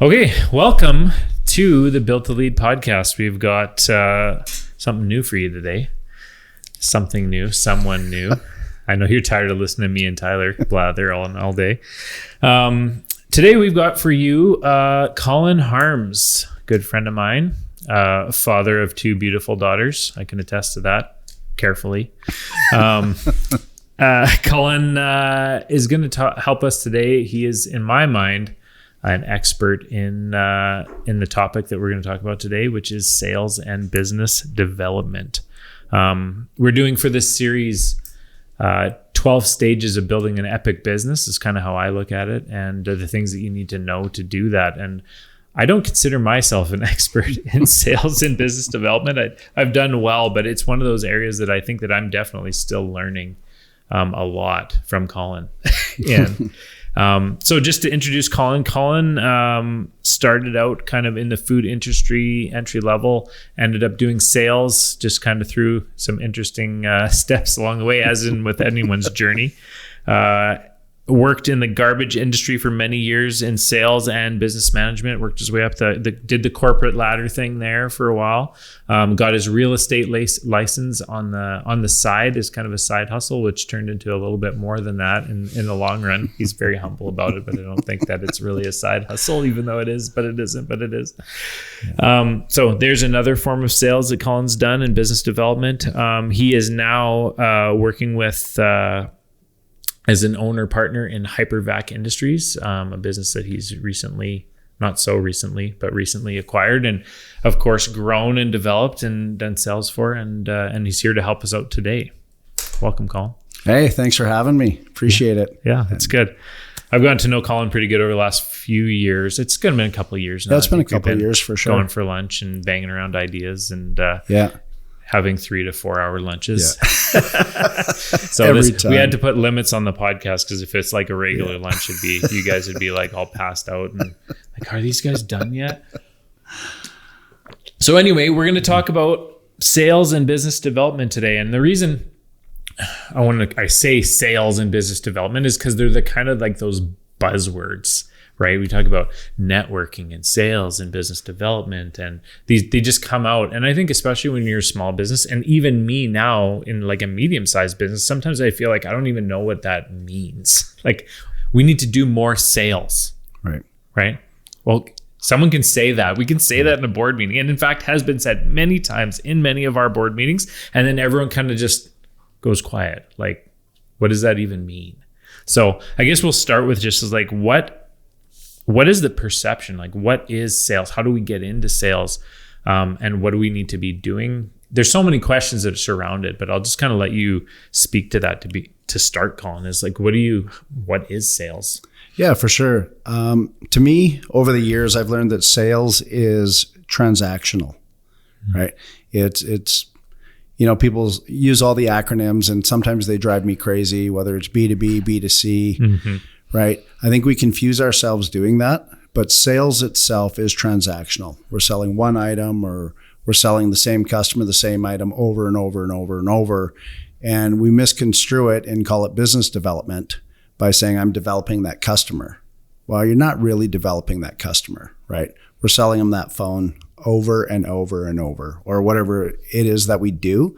Okay, welcome to the Built to Lead podcast. We've got something new for you today. Something new, someone new. I know you're tired of listening to me and Tyler blather all day. Today we've got for you Colin Harms, good friend of mine, father of two beautiful daughters. I can attest to that carefully. Colin is going to help us today. He is, in my mind, an expert in the topic that we're going to talk about today, which is sales and business development. We're doing for this series 12 stages of building an epic business is kind of how I look at it, and the things that you need to know to do that. And I don't consider myself an expert in sales and business development. I've done well, but it's one of those areas that I think that I'm definitely still learning a lot from Colin. And so just to introduce Colin started out kind of in the food industry, entry level, ended up doing sales, just kind of through some interesting steps along the way, as in with anyone's journey. Worked in the garbage industry for many years in sales and business management, worked his way up did the corporate ladder thing there for a while. Got his real estate license on the side as kind of a side hustle, which turned into a little bit more than that in the long run. He's very humble about it, but I don't think that it's really a side hustle, even though it is, but it isn't, but it is. Yeah. So there's another form of sales that Colin's done in business development. He is now working with as an owner partner in Hypervac Industries, a business that he's recently acquired, and of course grown and developed and done sales for, and he's here to help us out today. Welcome, Colin. Hey, thanks for having me. Appreciate it. Yeah, it's good. I've gotten to know Colin pretty good over the last few years. It's been a couple of years now. Yeah, it's been a couple of years for sure. Going for lunch and banging around ideas and having 3 to 4 hour lunches. Yeah. So we had to put limits on the podcast, because if it's like a regular lunch, you guys would be like all passed out and like, are these guys done yet? So anyway, we're going to talk about sales and business development today. And the reason I say sales and business development is because they're the kind of like those buzzwords, right? We talk about networking and sales and business development, and they just come out. And I think especially when you're a small business, and even me now in like a medium-sized business, sometimes I feel like I don't even know what that means. Like, we need to do more sales. Right? Well, someone can say that. We can say that in a board meeting. And in fact, has been said many times in many of our board meetings. And then everyone kind of just goes quiet. Like, what does that even mean? So I guess we'll start with just like, what is the perception? Like, what is sales? How do we get into sales? And what do we need to be doing? There's so many questions that surround it, but I'll just kind of let you speak to that to start, Colin. Is like, what is sales? Yeah, for sure. To me, over the years, I've learned that sales is transactional, right? It's people use all the acronyms, and sometimes they drive me crazy, whether it's B2B, B2C, right? I think we confuse ourselves doing that, but sales itself is transactional. We're selling one item, or we're selling the same customer the same item over and over and over and over. And we misconstrue it and call it business development by saying, I'm developing that customer. Well, you're not really developing that customer, right? We're selling them that phone over and over and over, or whatever it is that we do.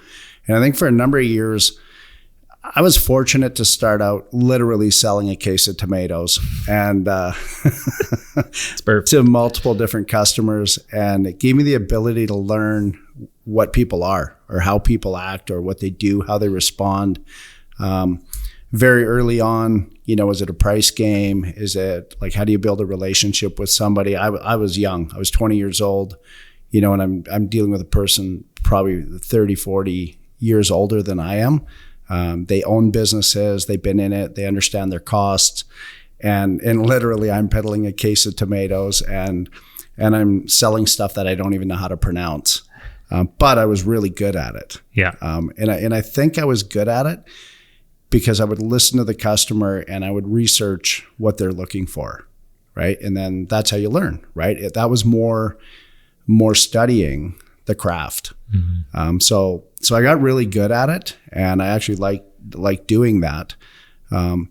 And I think for a number of years, I was fortunate to start out literally selling a case of tomatoes and to multiple different customers. And it gave me the ability to learn what people are, or how people act, or what they do, how they respond. Very early on, is it a price game? Is it like, how do you build a relationship with somebody? I was young. I was 20 years old, and I'm dealing with a person probably 30, 40 years older than I am. They own businesses, they've been in it, they understand their costs, and literally I'm peddling a case of tomatoes and I'm selling stuff that I don't even know how to pronounce. But I was really good at it. Yeah. And I think I was good at it because I would listen to the customer and I would research what they're looking for, right? And then that's how you learn, right? That was more studying the craft. Mm-hmm. So I got really good at it, and I actually like doing that. And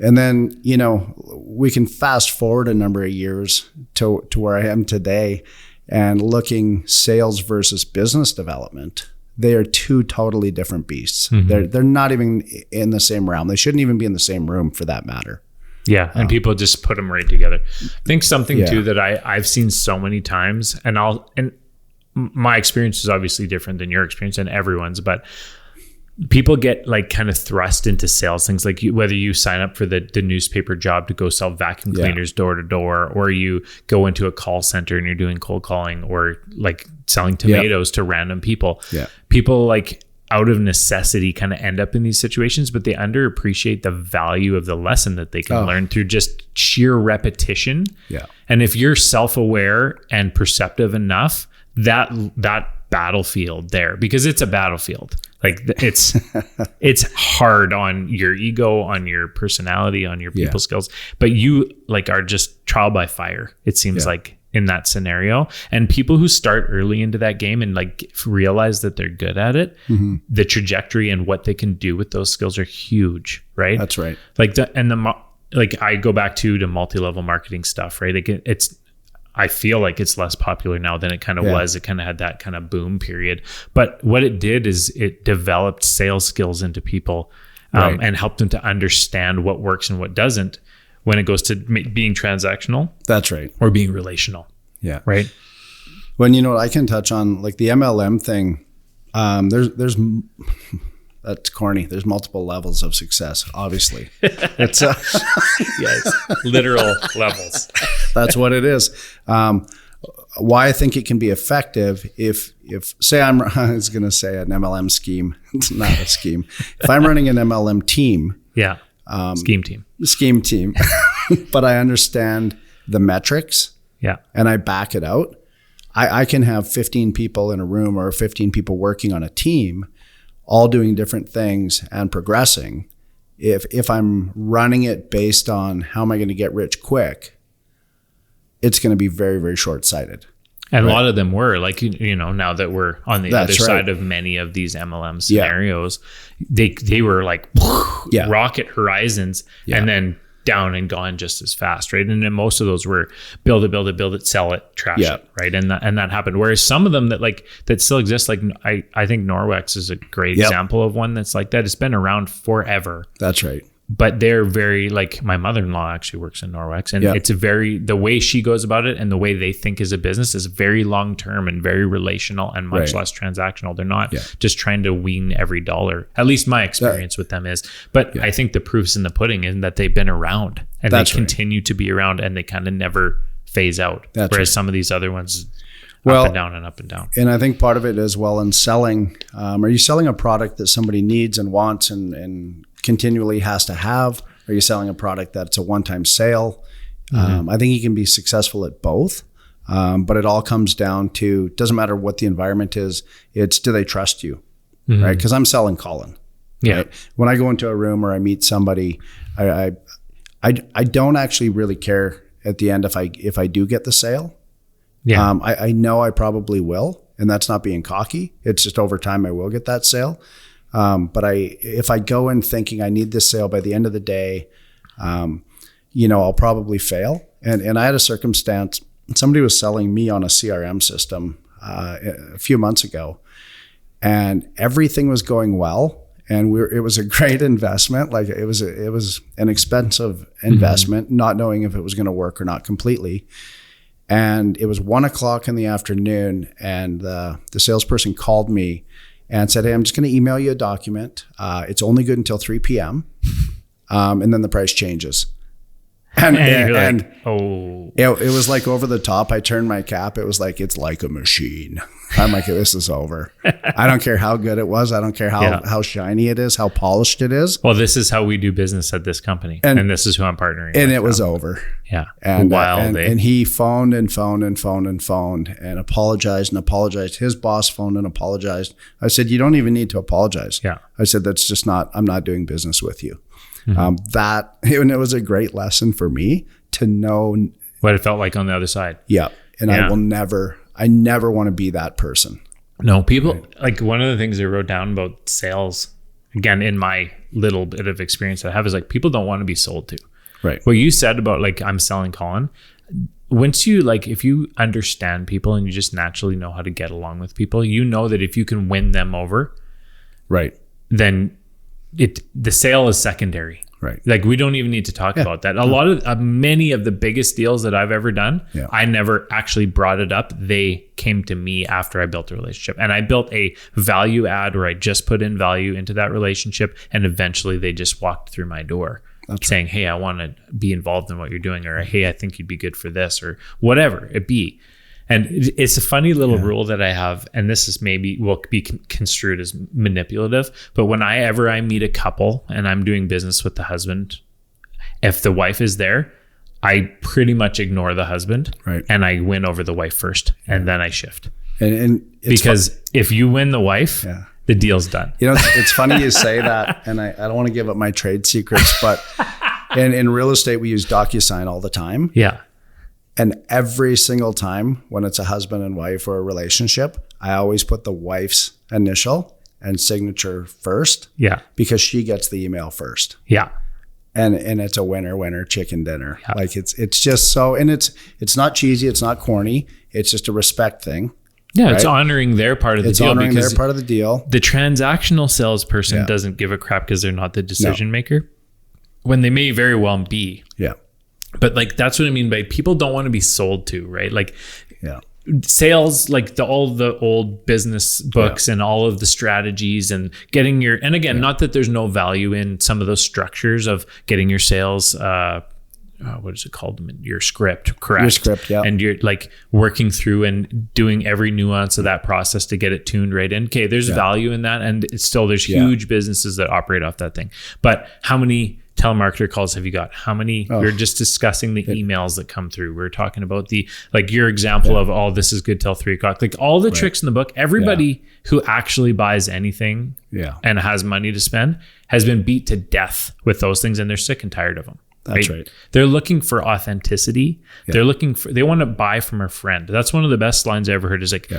And then, you know, we can fast forward a number of years to where I am today, and looking sales versus business development. They are two totally different beasts. They're not even in the same realm. They shouldn't even be in the same room for that matter. Yeah. And people just put them right together. I think something too that I've seen so many times, and my experience is obviously different than your experience and everyone's, but people get like kind of thrust into sales things, like whether you sign up for the newspaper job to go sell vacuum cleaners door to door, or you go into a call center and you're doing cold calling, or like selling tomatoes to random people. People like out of necessity kind of end up in these situations, but they underappreciate the value of the lesson that they can learn through just sheer repetition. And if you're self-aware and perceptive enough, that battlefield there, because it's a battlefield, like it's hard on your ego, on your personality, on your people skills, but you like are just trial by fire, it seems like, in that scenario. And people who start early into that game and like realize that they're good at it, the trajectory and what they can do with those skills are huge, right? That's right. Like like I go back to multi-level marketing stuff, right? I feel like it's less popular now than it kind of was. It kind of had that kind of boom period. But what it did is it developed sales skills into people, and helped them to understand what works and what doesn't when it goes to being transactional. That's right. Or being relational. Yeah. Right. When, you know, I can touch on like the MLM thing. There's that's corny. There's multiple levels of success, obviously. It's yes, literal levels. That's what it is. Why I think it can be effective if say I was going to say an MLM scheme. It's not a scheme. If I'm running an MLM team. Scheme team. But I understand the metrics. And I back it out. I can have 15 people in a room or 15 people working on a team, all doing different things and progressing. If I'm running it based on how am I going to get rich quick, it's going to be very, very short-sighted. And a lot of them were like, you know, now that we're on the other side of many of these MLM scenarios, they were like rocket horizons and then down and gone just as fast, right? And then most of those were build it, sell it, trash it, right? And that happened. Whereas some of them that still exist, like I think Norwex is a great example of one that's like that. It's been around forever. That's right. But they're very, like, my mother-in-law actually works in Norwex, and it's the way she goes about it and the way they think as a business is very long-term and very relational and much less transactional. They're not just trying to wean every dollar. At least my experience with them is. But I think the proof's in the pudding in that they've been around and they continue to be around, and they kind of never phase out. Whereas some of these other ones, up and down and up and down. And I think part of it as well in selling, are you selling a product that somebody needs and wants and continually has to have? Are you selling a product that's a one-time sale? I think you can be successful at both, but it all comes down to, doesn't matter what the environment is, it's do they trust you, right? Because I'm selling Colin. Right? When I go into a room or I meet somebody, I don't actually really care at the end if I do get the sale. I know I probably will, and that's not being cocky. It's just over time I will get that sale. But if I go in thinking I need this sale by the end of the day, you know, I'll probably fail. And I had a circumstance, somebody was selling me on a CRM system a few months ago, and everything was going well. And it was a great investment. Like it was an expensive investment, not knowing if it was going to work or not completely. And it was 1:00 in the afternoon, and the salesperson called me and said, "Hey, I'm just going to email you a document. It's only good until 3 p.m. And then the price changes." And it was like over the top. I turned my cap. It was like, it's like a machine. I'm like, this is over. I don't care how good it was. I don't care how shiny it is, how polished it is. Well, this is how we do business at this company. And this is who I'm partnering with. And it was over. Yeah. And he phoned and apologized. His boss phoned and apologized. I said, you don't even need to apologize. Yeah. I said, I'm not doing business with you. And it was a great lesson for me to know what it felt like on the other side. Yeah. And I never want to be that person. No, people like one of the things I wrote down about sales again, in my little bit of experience that I have, is like people don't want to be sold to. Right. What you said about like, I'm selling Colin, once you like, if you understand people and you just naturally know how to get along with people, you know that if you can win them over, right, then the sale is secondary. Right. Like we don't even need to talk about that. A lot of many of the biggest deals that I've ever done, I never actually brought it up. They came to me after I built a relationship, and I built a value add where I just put in value into that relationship, and eventually they just walked through my door saying, hey, I want to be involved in what you're doing, or hey, I think you'd be good for this, or whatever it be. And it's a funny little rule that I have, and this is maybe will be construed as manipulative, but when I meet a couple and I'm doing business with the husband, if the wife is there, I pretty much ignore the husband, and I win over the wife first, and then I shift. And because if you win the wife, the deal's done. You know, it's funny you say that, and I don't want to give up my trade secrets, but in real estate, we use DocuSign all the time. Yeah. And every single time when it's a husband and wife or a relationship, I always put the wife's initial and signature first. Yeah. Because she gets the email first. Yeah. And it's a winner chicken dinner. Yeah. Like it's just so, and it's not cheesy, it's not corny, it's just a respect thing. Yeah, right? It's honoring their part of the deal. It's honoring their part of the deal. The transactional salesperson doesn't give a crap because they're not the decision maker, when they may very well be. Yeah. But like, that's what I mean by people don't want to be sold to, right? Like sales, like all the old business books and all of the strategies and getting your, and again, not that there's no value in some of those structures of getting your sales, what is it called? Your script, correct? Your script, yeah. And you're like working through and doing every nuance of that process to get it tuned right in. Okay, there's value in that. And it's still, there's huge businesses that operate off that thing. But how many telemarketer calls have you got? How many? We're just discussing the emails that come through. We're talking about the, like your example of, this is good till 3:00. Like all the tricks in the book, everybody who actually buys anything and has money to spend has been beat to death with those things, and they're sick and tired of them. That's right. They're looking for authenticity. They're looking for, they want to buy from a friend. That's one of the best lines I ever heard, is like,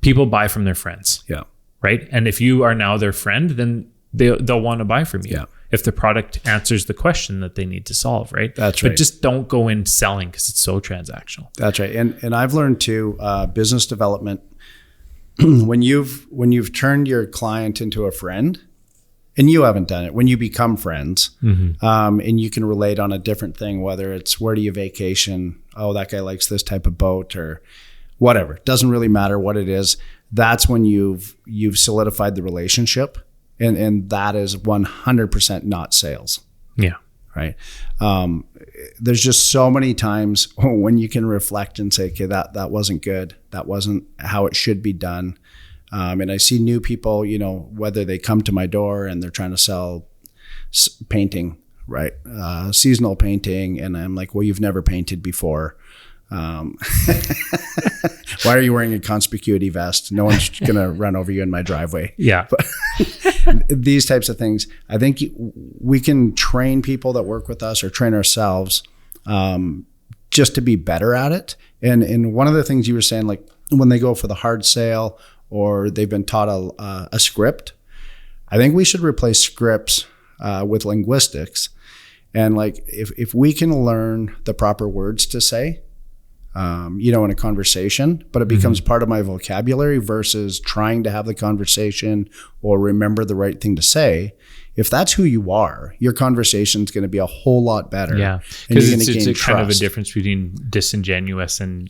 people buy from their friends. Yeah. Right. And if you are now their friend, then they'll want to buy from you. Yeah. If the product answers the question that they need to solve, right? That's right. But just don't go in selling because it's so transactional. That's right. And I've learned too, business development, when you've turned your client into a friend, and you haven't done it, when you become friends, and you can relate on a different thing, whether it's where do you vacation? Oh, that guy likes this type of boat, or whatever. It doesn't really matter what it is. That's when you've solidified the relationship. And that is 100% not sales. Yeah. Right. There's just so many times when you can reflect and say, okay, that wasn't good. That wasn't how it should be done. And I see new people, whether they come to my door and they're trying to sell painting, right? Seasonal painting. And I'm like, well, you've never painted before. Why are you wearing a conspicuity vest? No one's going to run over you in my driveway. Yeah. But these types of things, I think we can train people that work with us or train ourselves just to be better at it. And one of the things you were saying, like when they go for the hard sale or they've been taught a script, I think we should replace scripts with linguistics. And like if we can learn the proper words to say, in a conversation, but it becomes part of my vocabulary versus trying to have the conversation or remember the right thing to say. If that's who you are, your conversation is going to be a whole lot better. Yeah, because it's a kind of a difference between disingenuous and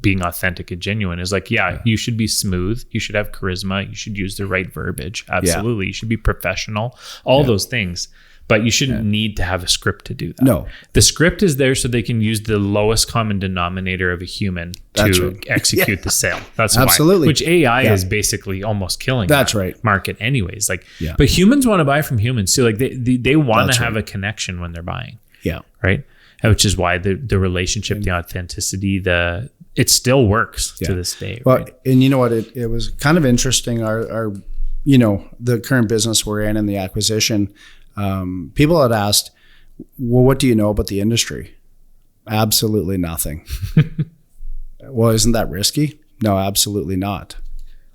being authentic and genuine. Is like, you should be smooth. You should have charisma. You should use the right verbiage. Absolutely. You should be professional. All those things. But you shouldn't need to have a script to do that. No. The script is there so they can use the lowest common denominator of a human to execute the sale. That's absolutely why. Which AI is basically almost killing that market anyways. Like, but humans want to buy from humans too. Like they want to have a connection when they're buying. Yeah. Right. Which is why the relationship, the authenticity, it still works to this day. Well, and you know what? It was kind of interesting. Our the current business we're in and the acquisition. People had asked, well, what do you know about the industry? Absolutely nothing. Well, isn't that risky? No, absolutely not.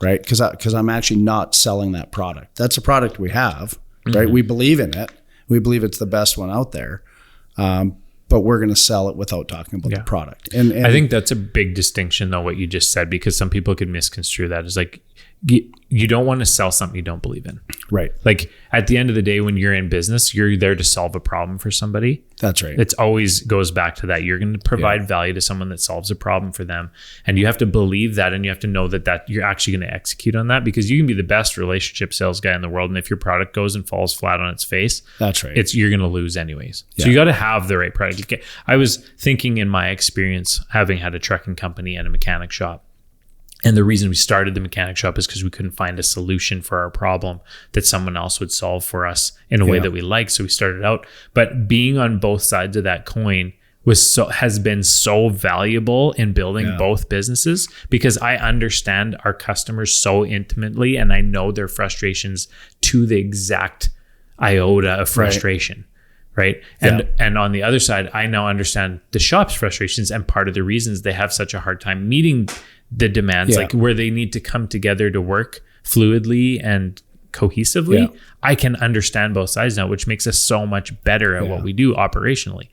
Right? Because I'm actually not selling that product. That's a product we have. right? We believe in it. We believe it's the best one out there. But we're going to sell it without talking about the product. And I think that's a big distinction, though, what you just said, because some people could misconstrue that as like, you don't want to sell something you don't believe in. Right. Like at the end of the day, when you're in business, you're there to solve a problem for somebody. That's right. It always goes back to that. You're going to provide value to someone that solves a problem for them. And you have to believe that, and you have to know that you're actually going to execute on that, because you can be the best relationship sales guy in the world. And if your product goes and falls flat on its face, that's right. You're going to lose anyways. So you got to have the right product. I was thinking in my experience, having had a trucking company and a mechanic shop, and the reason we started the mechanic shop is because we couldn't find a solution for our problem that someone else would solve for us in a way that we liked. So we started out. But being on both sides of that coin has been so valuable in building both businesses, because I understand our customers so intimately, and I know their frustrations to the exact iota of frustration. Right. And on the other side, I now understand the shop's frustrations, and part of the reasons they have such a hard time meeting the demands, like where they need to come together to work fluidly and cohesively. I can understand both sides now, which makes us so much better at what we do operationally.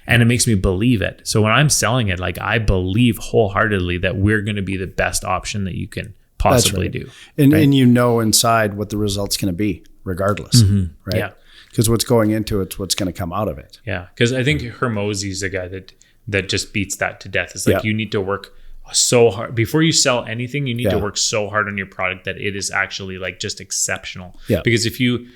And it makes me believe it. So when I'm selling it, like I believe wholeheartedly that we're going to be the best option that you can possibly do. And you know inside what the result's going to be regardless. Right. Yeah. Because what's going into it's what's going to come out of it. Yeah. Because I think Hermosi's the guy that just beats that to death. It's like you need to work so hard before you sell anything. You need to work so hard on your product that it is actually like just exceptional. Because if you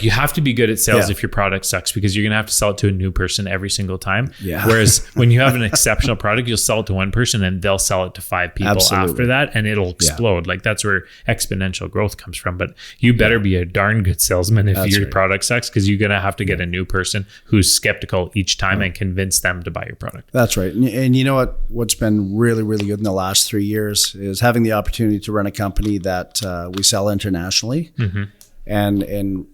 you have to be good at sales if your product sucks, because you're going to have to sell it to a new person every single time. Whereas when you have an exceptional product, you'll sell it to one person and they'll sell it to 5 people after that, and it'll explode. Like that's where exponential growth comes from. But you better be a darn good salesman if your product sucks, because you're going to have to get a new person who's skeptical each time and convince them to buy your product. That's right. And you know what's been really, really good in the last 3 years is having the opportunity to run a company that we sell internationally. And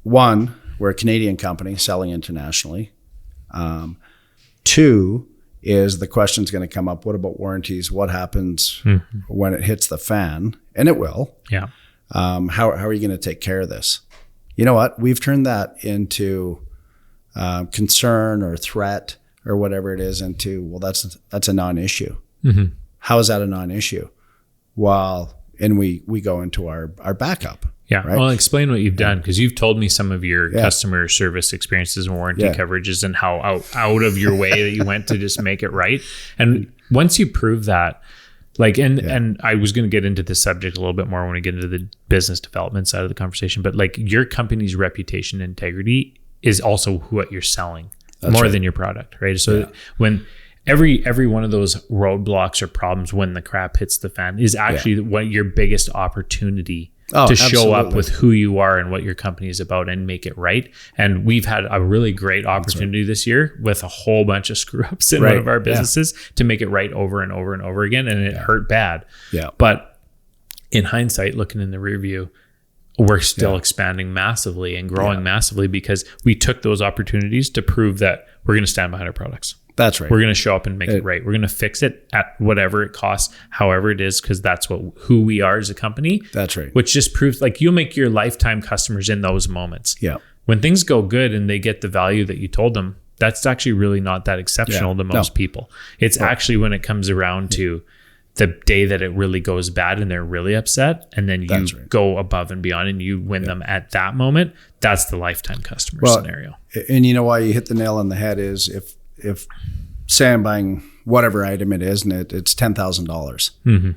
one, we're a Canadian company selling internationally. 2 is the question's going to come up, what about warranties? What happens when it hits the fan? And it will. Yeah. How are you going to take care of this? You know what? We've turned that into concern or threat or whatever it is into, well, that's a non-issue. How is that a non-issue? Well, and we go into our backup. Yeah. Right? Well, explain what you've done, because you've told me some of your customer service experiences and warranty coverages, and how out of your way that you went to just make it right. And once you prove that, and I was going to get into this subject a little bit more when we get into the business development side of the conversation, but like your company's reputation and integrity is also what you're selling more than your product, right? So when every one of those roadblocks or problems, when the crap hits the fan, is actually what your biggest opportunity to show up with who you are and what your company is about and make it right. And we've had a really great opportunity this year with a whole bunch of screw ups in one of our businesses to make it right over and over and over again. And it hurt bad. But in hindsight, looking in the rear view, we're still expanding massively and growing massively, because we took those opportunities to prove that we're going to stand behind our products. That's right. We're going to show up and make it right. We're going to fix it at whatever it costs, however it is, because that's who we are as a company. That's right. Which just proves you'll make your lifetime customers in those moments. Yeah. When things go good and they get the value that you told them, that's actually really not that exceptional to most people. It's actually when it comes around to the day that it really goes bad and they're really upset, and then you go above and beyond and you win them at that moment. That's the lifetime customer scenario. And you know why you hit the nail on the head is if say I'm buying whatever item it is and it's $10,000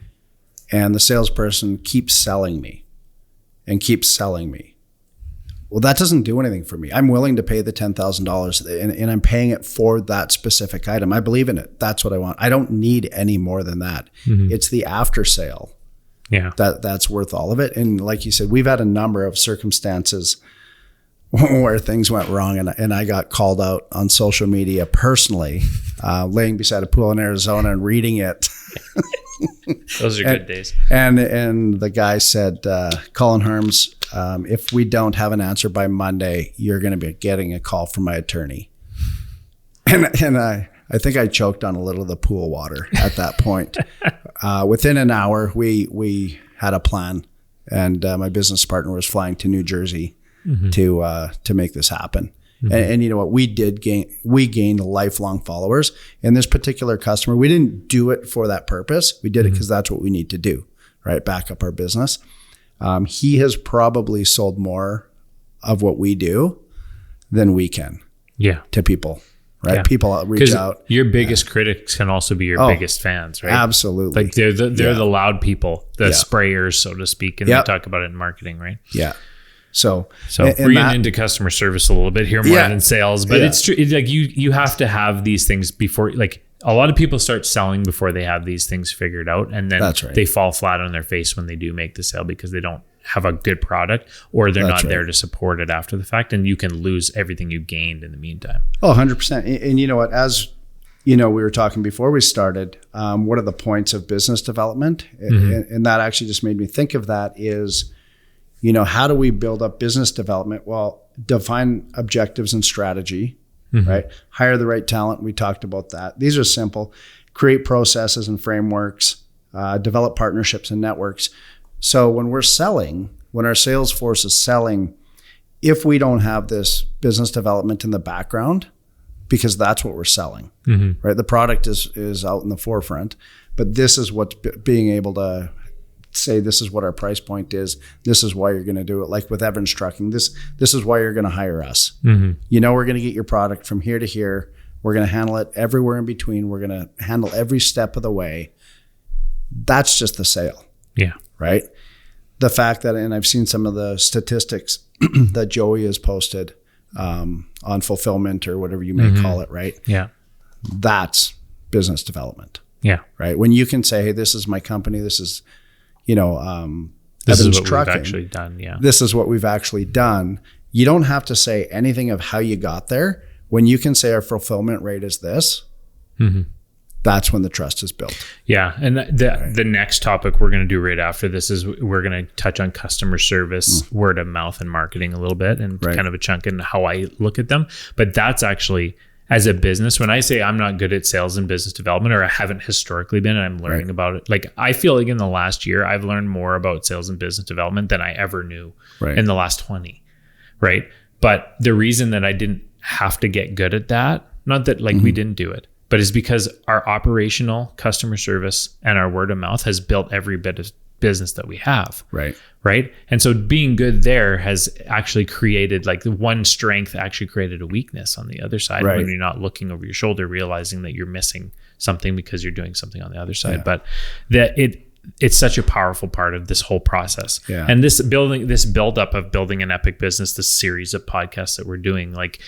and the salesperson keeps selling me and keeps selling me, well, that doesn't do anything for me. I'm willing to pay the $10,000 and I'm paying it for that specific item. I believe in it. That's what I want. I don't need any more than that. It's the after sale that's worth all of it. And like you said, we've had a number of circumstances where things went wrong, and I got called out on social media personally, laying beside a pool in Arizona and reading it. Those are good days. And the guy said, Colin Harms, if we don't have an answer by Monday, you're going to be getting a call from my attorney. And I think I choked on a little of the pool water at that point. Within an hour, we had a plan, and my business partner was flying to New Jersey to make this happen. And you know what, we gained lifelong followers. And this particular customer, we didn't do it for that purpose. We did it because that's what we need to do, right? Back up our business. He has probably sold more of what we do than we can to people, right? People reach out. Your biggest critics can also be your biggest fans, right? Absolutely. Like they're the loud people, the sprayers, so to speak. And they talk about it in marketing, right? Yeah. So we're getting into customer service a little bit here more than sales, but it's true. It's like you have to have these things before, like a lot of people start selling before they have these things figured out. And then they fall flat on their face when they do make the sale because they don't have a good product or they're not there to support it after the fact. And you can lose everything you gained in the meantime. Oh, 100%. And you know what, as you know, we were talking before we started, what are the points of business development? And that actually just made me think of that is, you know, how do we build up business development? Well, define objectives and strategy, right? Hire the right talent. We talked about that. These are simple. Create processes and frameworks, develop partnerships and networks. So when we're selling, when our sales force is selling, if we don't have this business development in the background, because that's what we're selling, right? The product is out in the forefront, but this is what's being able to say, this is what our price point is. This is why you're going to do it. Like with Evans Trucking, this is why you're going to hire us. You know, we're going to get your product from here to here. We're going to handle it everywhere in between. We're going to handle every step of the way. That's just the sale. Yeah. Right. The fact that, and I've seen some of the statistics that Joey has posted on fulfillment or whatever you may call it. Right. Yeah. That's business development. Yeah. Right. When you can say, hey, this is my company. This is, you know, this is what we've actually done. Yeah. This is what we've actually done. You don't have to say anything of how you got there. When you can say our fulfillment rate is this, that's when the trust is built. Yeah. And the next topic we're going to do right after this is we're going to touch on customer service, word of mouth and marketing a little bit and kind of a chunk in how I look at them. But that's actually, as a business, when I say I'm not good at sales and business development, or I haven't historically been, and I'm learning about it, like I feel like in the last year, I've learned more about sales and business development than I ever knew in the last 20, right? But the reason that I didn't have to get good at that, not that like we didn't do it, but is because our operational customer service and our word of mouth has built every bit of business that we have. Right. And so being good there has actually created, like, the one strength actually created a weakness on the other side when you're not looking over your shoulder, realizing that you're missing something because you're doing something on the other side. But that it's such a powerful part of this whole process. And this build up of building an epic business, this series of podcasts that we're doing, like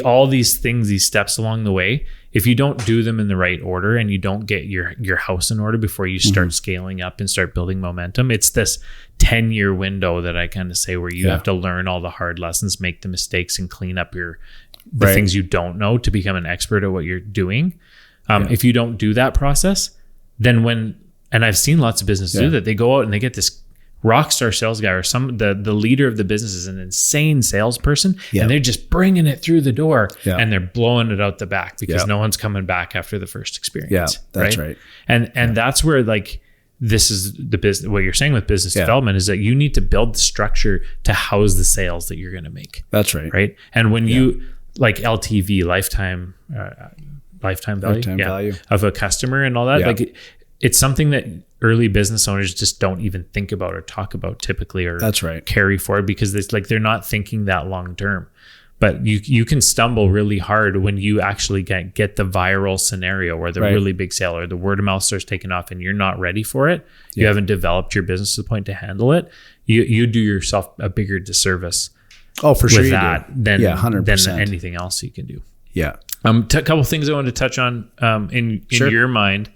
all these things, these steps along the way, if you don't do them in the right order and you don't get your house in order before you start scaling up and start building momentum, it's this 10-year window that I kind of say where you have to learn all the hard lessons, make the mistakes, and clean up the things you don't know to become an expert at what you're doing. If you don't do that process, then and I've seen lots of businesses do that, they go out and they get this rock star sales guy, or the leader of the business is an insane salesperson, and they're just bringing it through the door and they're blowing it out the back because no one's coming back after the first experience. Yeah, that's right. And that's where, like, this is the business. What you're saying with business development is that you need to build the structure to house the sales that you're going to make. That's right. Right. And when you, like, LTV, lifetime value of a customer and all that, like, it's something that early business owners just don't even think about or talk about typically, or carry forward, because it's like they're not thinking that long term. But you can stumble really hard when you actually get the viral scenario where the really big sale or the word of mouth starts taking off and you're not ready for it. You haven't developed your business to the point to handle it. You do yourself a bigger disservice. Oh, for sure. With that than 100%. Than anything else you can do. Yeah. A couple things I wanted to touch on in your mind.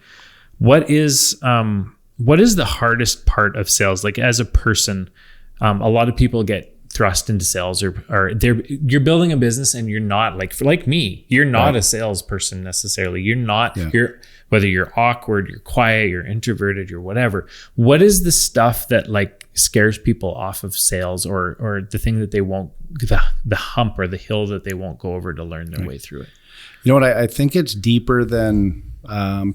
What is the hardest part of sales? Like, as a person, a lot of people get thrust into sales, or you're building a business and you're not, like me, you're not a salesperson necessarily. You're not, whether you're awkward, you're quiet, you're introverted, you're whatever. What is the stuff that, like, scares people off of sales, or the thing that they won't, the hump or the hill that they won't go over to learn their way through it? You know what? I think it's deeper than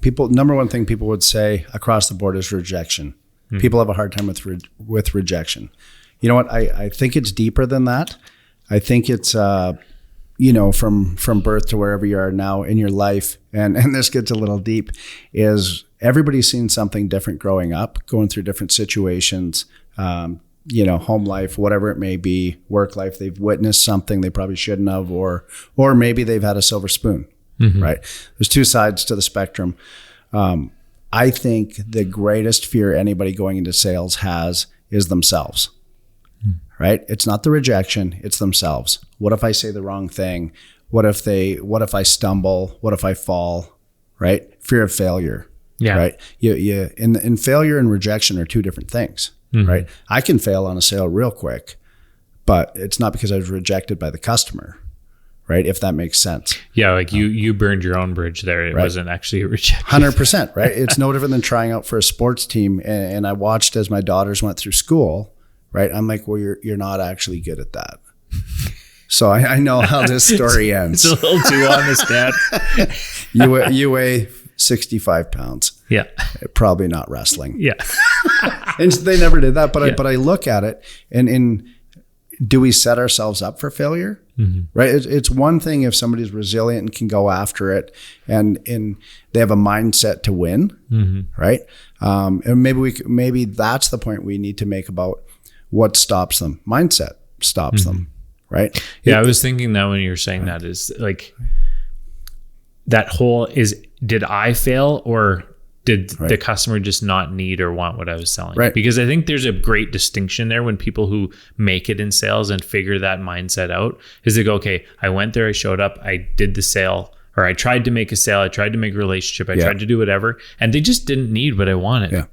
people. Number one thing people would say across the board is rejection. People have a hard time with rejection. You know what? I think it's deeper than that. I think it's, from birth to wherever you are now in your life, and this gets a little deep, is everybody's seen something different growing up, going through different situations, home life, whatever it may be, work life. They've witnessed something they probably shouldn't have, or maybe they've had a silver spoon, right? There's two sides to the spectrum. I think the greatest fear anybody going into sales has is themselves. Right? It's not the rejection, it's themselves. What if I say the wrong thing? What if I stumble? What if I fall? Right? Fear of failure. Yeah. Right? In failure and rejection are two different things. Right? I can fail on a sale real quick, but it's not because I was rejected by the customer. Right? If that makes sense. Yeah, like you burned your own bridge there. It wasn't actually a rejection. 100%, right? It's no different than trying out for a sports team. And I watched as my daughters went through school. Right. I'm like, well, you're not actually good at that. So I know how this story ends. It's a little too honest, Dad. You weigh 65 pounds. Yeah. Probably not wrestling. Yeah. And they never did that. But I look at it and do we set ourselves up for failure? Right. It's one thing if somebody's resilient and can go after it and they have a mindset to win. Right. And maybe that's the point we need to make about what stops them. Mindset stops them, right? Yeah, I was thinking that when you were saying that is like that whole did I fail or did the customer just not need or want what I was selling? Right. Because I think there's a great distinction there when people who make it in sales and figure that mindset out is they go, okay, I went there, I showed up, I did the sale, or I tried to make a sale, I tried to make a relationship, I tried to do whatever, and they just didn't need what I wanted. Yeah.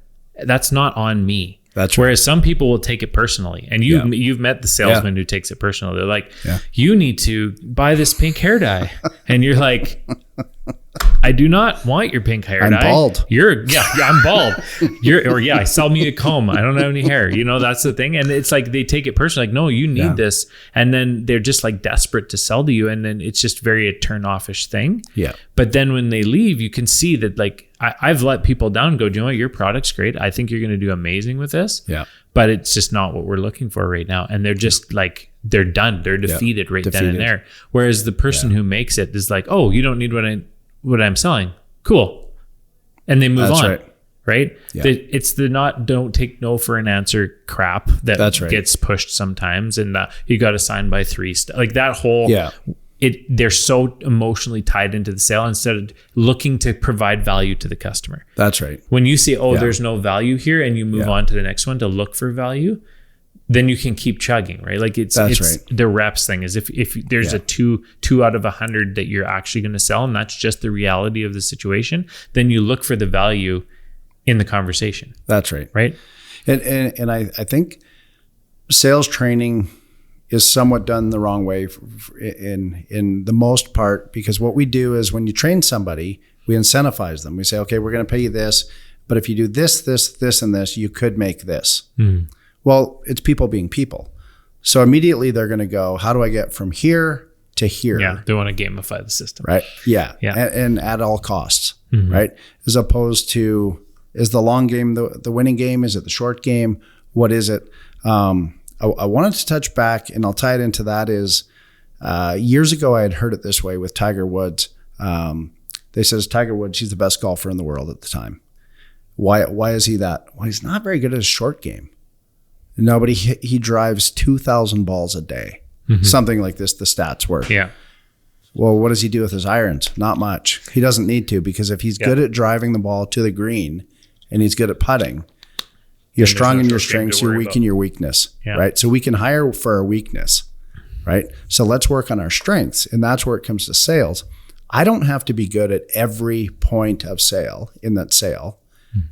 That's not on me. That's right. Whereas some people will take it personally, and you've met the salesman who takes it personal. They're like, you need to buy this pink hair dye. And you're like, I do not want your pink hair dye. I'm bald. I'm bald. Sell me a comb. I don't have any hair. That's the thing. And it's like, they take it personally. Like, no, you need this. And then they're just like desperate to sell to you. And then it's just very a turn offish thing. Yeah. But then when they leave, you can see that like, I've let people down and go, do you know what? Your product's great. I think you're going to do amazing with this. Yeah. But it's just not what we're looking for right now. And they're just like, they're done. They're defeated then and there. Whereas the person who makes it is like, oh, you don't need what I'm selling. Cool. And they move on. Right? Yeah. It's the don't take no for an answer crap that gets pushed sometimes. And you got to sign by 3 like that whole, they're so emotionally tied into the sale instead of looking to provide value to the customer. That's right. When you see, there's no value here, and you move on to the next one to look for value, then you can keep chugging, right? Like it's the reps thing is if there's a two out of 100 that you're actually going to sell, and that's just the reality of the situation, then you look for the value in the conversation. That's right. Right. And I think sales training is somewhat done the wrong way in the most part, because what we do is when you train somebody, we incentivize them. We say, okay, we're going to pay you this, but if you do this, this, this, and this, you could make this. Well, it's people being people. So immediately they're going to go, how do I get from here to here? Yeah, they want to gamify the system. Right? Yeah. And at all costs, right? As opposed to, is the long game the winning game? Is it the short game? What is it? I wanted to touch back, and I'll tie it into that, is years ago I had heard it this way with Tiger Woods. They says Tiger Woods, he's the best golfer in the world at the time. Why is he that? Well, he's not very good at his short game. No, but he drives 2,000 balls a day. Something like this, the stats were. Yeah. Well, what does he do with his irons? Not much. He doesn't need to, because if he's good at driving the ball to the green and he's good at putting, you're strong in your strengths, you're weak in your weakness, right? So we can hire for our weakness, right? So let's work on our strengths. And that's where it comes to sales. I don't have to be good at every point of sale in that sale.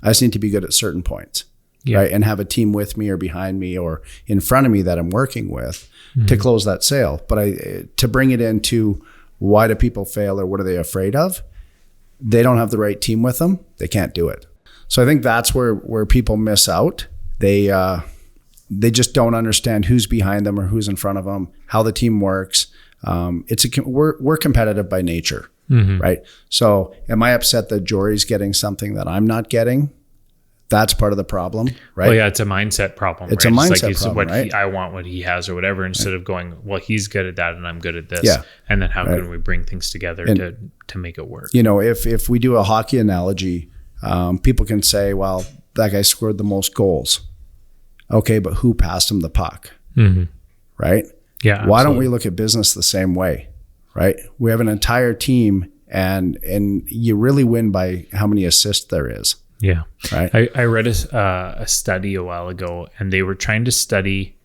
I just need to be good at certain points, right? And have a team with me or behind me or in front of me that I'm working with to close that sale. But to bring it into why do people fail or what are they afraid of? They don't have the right team with them. They can't do it. So I think that's where people miss out. They just don't understand who's behind them or who's in front of them, how the team works. We're competitive by nature, right? So am I upset that Jory's getting something that I'm not getting? that's part of the problem, right? Well, yeah, it's a mindset problem. It's right? a mindset problem, right? I want what he has or whatever, instead of going, well, he's good at that and I'm good at this. Yeah. And then how can we bring things together to make it work? You know, if we do a hockey analogy, people can say, well, that guy scored the most goals. Okay, but who passed him the puck? Mm-hmm. Right? Yeah. Why don't we look at business the same way? Right? We have an entire team, and you really win by how many assists there is. Yeah. Right. I read a study a while ago, and they were trying to study,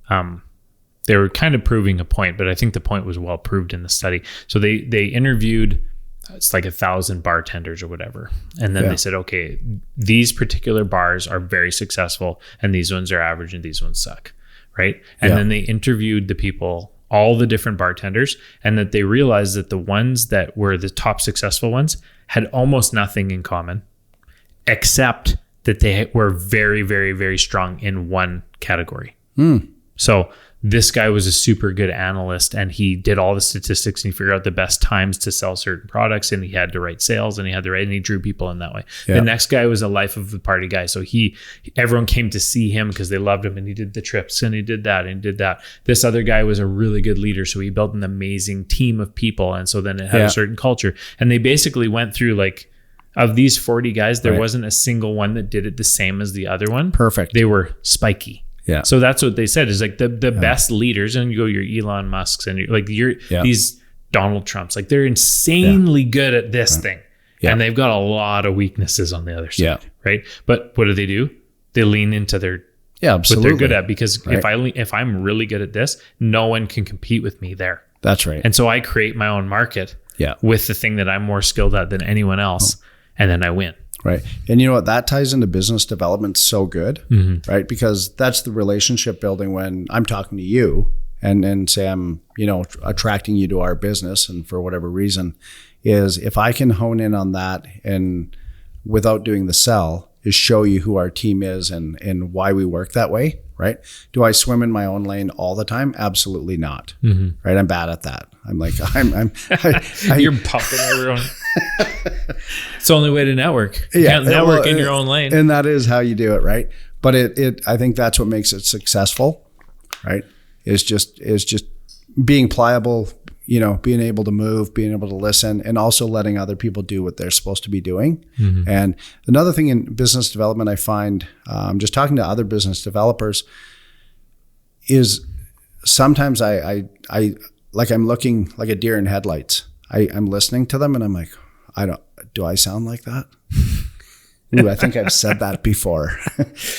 they were kind of proving a point, but I think the point was well proved in the study. So they interviewed, it's like 1,000 bartenders or whatever. And then they said, okay, these particular bars are very successful and these ones are average and these ones suck. Right. And then they interviewed the people, all the different bartenders, and that they realized that the ones that were the top successful ones had almost nothing in common, except that they were very, very, very strong in one category. So this guy was a super good analyst, and he did all the statistics and he figured out the best times to sell certain products, and he had the right sales and he drew people in that way. The next guy was a life of the party guy. So everyone came to see him because they loved him, and he did the trips and he did that and he did that. This other guy was a really good leader. So he built an amazing team of people. And so then it had a certain culture, and they basically went through, like, of these 40 guys, there wasn't a single one that did it the same as the other one. Perfect. They were spiky. Yeah. So that's what they said, is like the best leaders, and you go your Elon Musks and these Donald Trumps, like they're insanely good at this thing. Yeah. And they've got a lot of weaknesses on the other side. Yeah. Right. But what do? They lean into their what they're good at, because if I'm really good at this, no one can compete with me there. That's right. And so I create my own market with the thing that I'm more skilled at than anyone else. And then I win. Right. And you know what? That ties into business development so good, right? Because that's the relationship building when I'm talking to you and say I'm, attracting you to our business, and for whatever reason, is if I can hone in on that and without doing the sell, is show you who our team is and why we work that way, right? Do I swim in my own lane all the time? Absolutely not. Right? I'm bad at that. I'm like, you're pumping everyone. It's the only way to network. You can't network in your own lane. And that is how you do it, right? But I think that's what makes it successful, right? Is just being pliable, being able to move, being able to listen, and also letting other people do what they're supposed to be doing. And another thing in business development, I find, just talking to other business developers, is sometimes I'm looking like a deer in headlights. I'm listening to them and I'm like, do I sound like that? Ooh, I think I've said that before.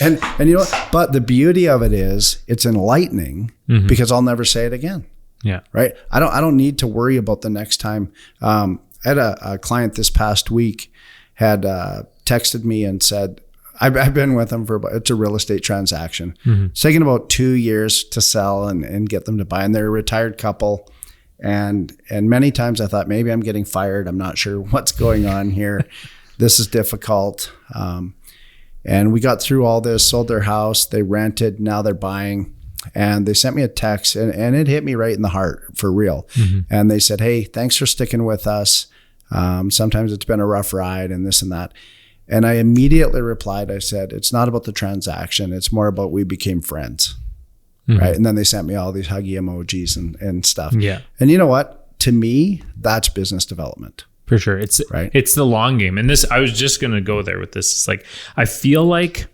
and you know what? But the beauty of it is it's enlightening because I'll never say it again. Yeah. Right. I don't need to worry about the next time. I had a client this past week had texted me and said, I've been with them it's a real estate transaction. It's taken about 2 years to sell and get them to buy. And they're a retired couple. And many times I thought, maybe I'm getting fired. I'm not sure what's going on here. This is difficult. And we got through all this, sold their house. They rented. Now they're buying. And they sent me a text, and it hit me right in the heart, for real. And they said, hey, thanks for sticking with us. Sometimes it's been a rough ride and this and that. And I immediately replied, I said, it's not about the transaction. It's more about we became friends. Right. And then they sent me all these huggy emojis and stuff. Yeah. And you know what? To me, that's business development. For sure. It's the long game. And I was just going to go there with this. It's like, I feel like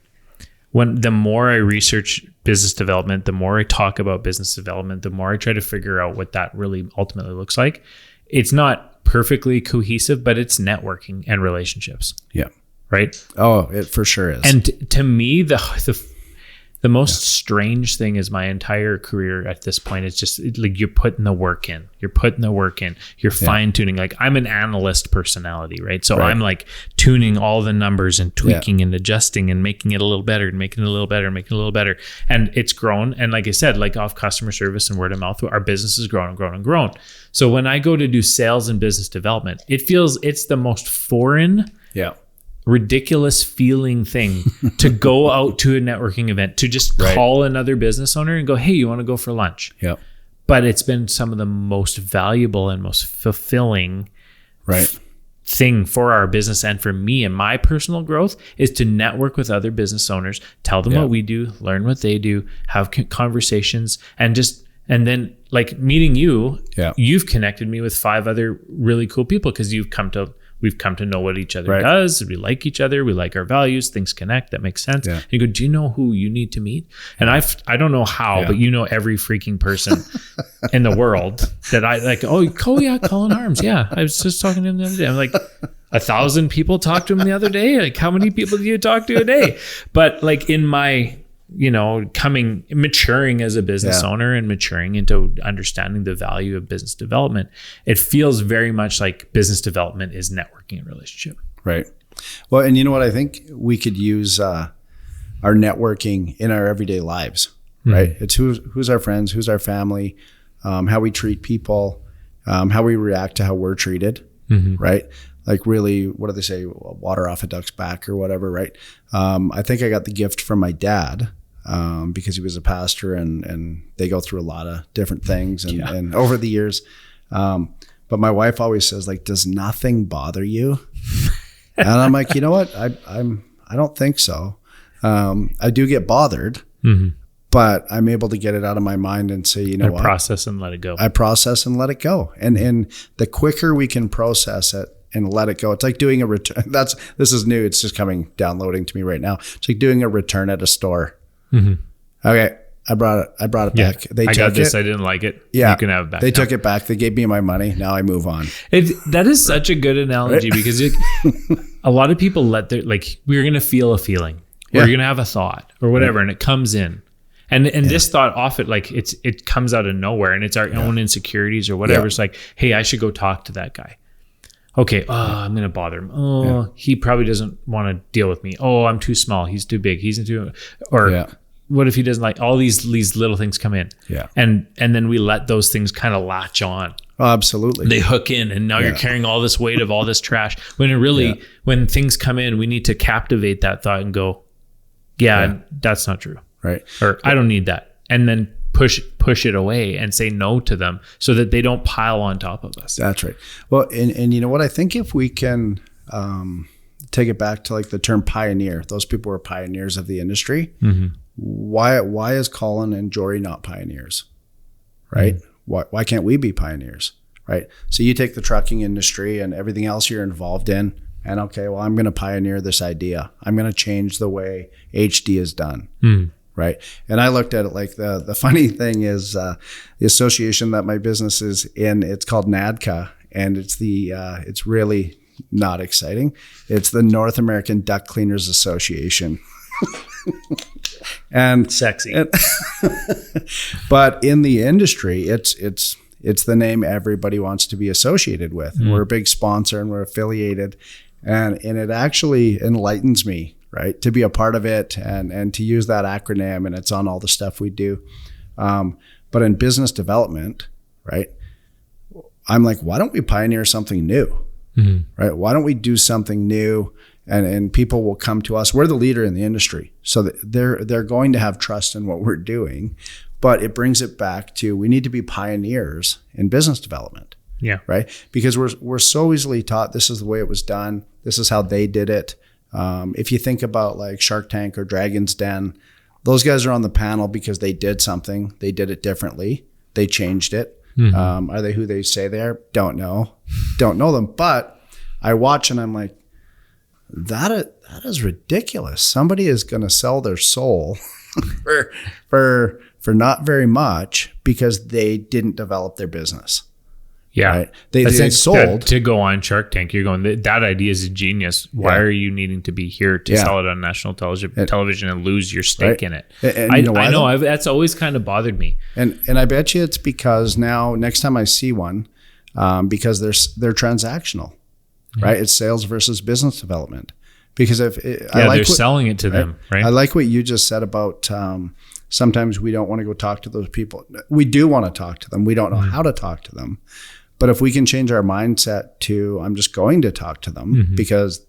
the more I research business development, the more I talk about business development, the more I try to figure out what that really ultimately looks like. It's not perfectly cohesive, but it's networking and relationships. Yeah. Right. Oh, it for sure is. And to me, the most strange thing is my entire career at this point is just like you're putting the work in. You're fine tuning. Like I'm an analyst personality, right? So I'm like tuning all the numbers and tweaking and adjusting and making it a little better and making it a little better and making it a little better. And it's grown. And like I said, like off customer service and word of mouth, our business has grown and grown and grown. So when I go to do sales and business development, it's the most foreign, ridiculous feeling thing to go out to a networking event, to just call another business owner and go, hey, you want to go for lunch? Yeah. But it's been some of the most valuable and most fulfilling thing for our business and for me and my personal growth is to network with other business owners, tell them what we do, learn what they do, have conversations, and then like meeting you, you've connected me with 5 other really cool people because we've come to know what each other does. We like each other. We like our values. Things connect. That makes sense. And you go, do you know who you need to meet? And I don't know how, but you know every freaking person in the world that I like. Oh yeah, Colin Harms. Yeah, I was just talking to him the other day. I'm like, 1,000 people talked to him the other day. Like, how many people do you talk to a day? But like in my, maturing as a business owner and maturing into understanding the value of business development, it feels very much like business development is networking and relationship. Right. Well, and you know what? I think we could use our networking in our everyday lives, right? It's who's our friends, who's our family, how we treat people, how we react to how we're treated, right? Like really, what do they say? Water off a duck's back or whatever, right? I think I got the gift from my dad. Because he was a pastor and they go through a lot of different things and over the years. But my wife always says, like, does nothing bother you? And I'm like, you know what? I don't think so. I do get bothered, but I'm able to get it out of my mind and say, you know what? Process and let it go. I process and let it go. And the quicker we can process it and let it go, it's like doing a return. This is new. It's just downloading to me right now. It's like doing a return at a store. Okay, I brought it back. They I took got this. it. I didn't like it. Yeah, you can have it back. They took it back. They gave me my money. Now I move on. That is such a good analogy because a lot of people we're gonna feel a feeling, we're gonna have a thought or whatever, and it comes in, and this thought it comes out of nowhere, and it's our own insecurities or whatever. It's like, hey, I should go talk to that guy. Okay, I'm going to bother him. He probably doesn't want to deal with me. I'm too small. He's too big. He's too... Or what if he doesn't like... All these little things come in. Yeah. And then we let those things kind of latch on. Oh, absolutely. They hook in, and now you're carrying all this weight of all this trash. When it really... When things come in, we need to captivate that thought and go, that's not true. Right. Or I don't need that. And then push it away and say no to them so that they don't pile on top of us. That's right. Well, and you know what? I think if we can take it back to like the term pioneer, those people were pioneers of the industry. Why is Colin and Jory not pioneers? Right? Why can't we be pioneers? Right? So you take the trucking industry and everything else you're involved in, and okay, well, I'm going to pioneer this idea. I'm going to change the way HD is done. Right. And I looked at it like the funny thing is the association that my business is in, it's called NADCA, and it's really not exciting. It's the North American Duct Cleaners Association. And sexy. But in the industry, it's the name everybody wants to be associated with. And we're a big sponsor and we're affiliated. And it actually enlightens me, right, to be a part of it and to use that acronym, and it's on all the stuff we do. But in business development, right, I'm like, why don't we pioneer something new, right? Why don't we do something new and people will come to us. We're the leader in the industry, so that they're going to have trust in what we're doing. But it brings it back to we need to be pioneers in business development. Yeah. Right. Because we're so easily taught this is the way it was done. This is how they did it. If you think about like Shark Tank or Dragon's Den, those guys are on the panel because they did something. They did it differently. They changed it. Are they who they say they are? Don't know them. But I watch and I'm like, that is ridiculous. Somebody is going to sell their soul for not very much because they didn't develop their business. Yeah. Right? They sold. To go on Shark Tank, you're going, that idea is a genius. Why are you needing to be here to sell it on national television and lose your stake in it? And I know that's always kind of bothered me. And I bet you it's because now, next time I see one, because they're transactional, right? It's sales versus business development. Because they're selling it to them, right? I like what you just said about sometimes we don't want to go talk to those people. We do want to talk to them. We don't know how to talk to them. But if we can change our mindset to, I'm just going to talk to them because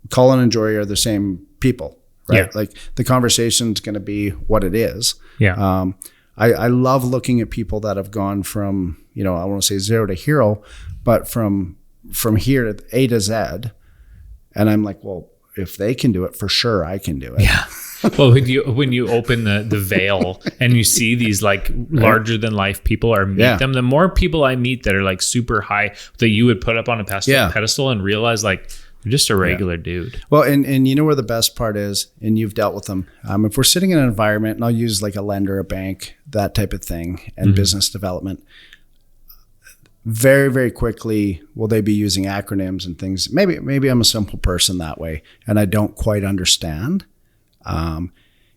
Colin and Jory are the same people, right? Yeah. Like the conversation's going to be what it is. Yeah. I love looking at people that have gone from, I want to say 0 to hero, but from from here to A to Z. And I'm like, well, if they can do it, for sure I can do it. Yeah. Well, when you open the veil and you see these like larger than life people or meet them, the more people I meet that are like super high that you would put up on a pedestal and realize like they're just a regular dude. Well, and you know where the best part is, and you've dealt with them. If we're sitting in an environment, and I'll use like a lender, a bank, that type of thing, and business development, very, very quickly will they be using acronyms and things. Maybe I'm a simple person that way, and I don't quite understand.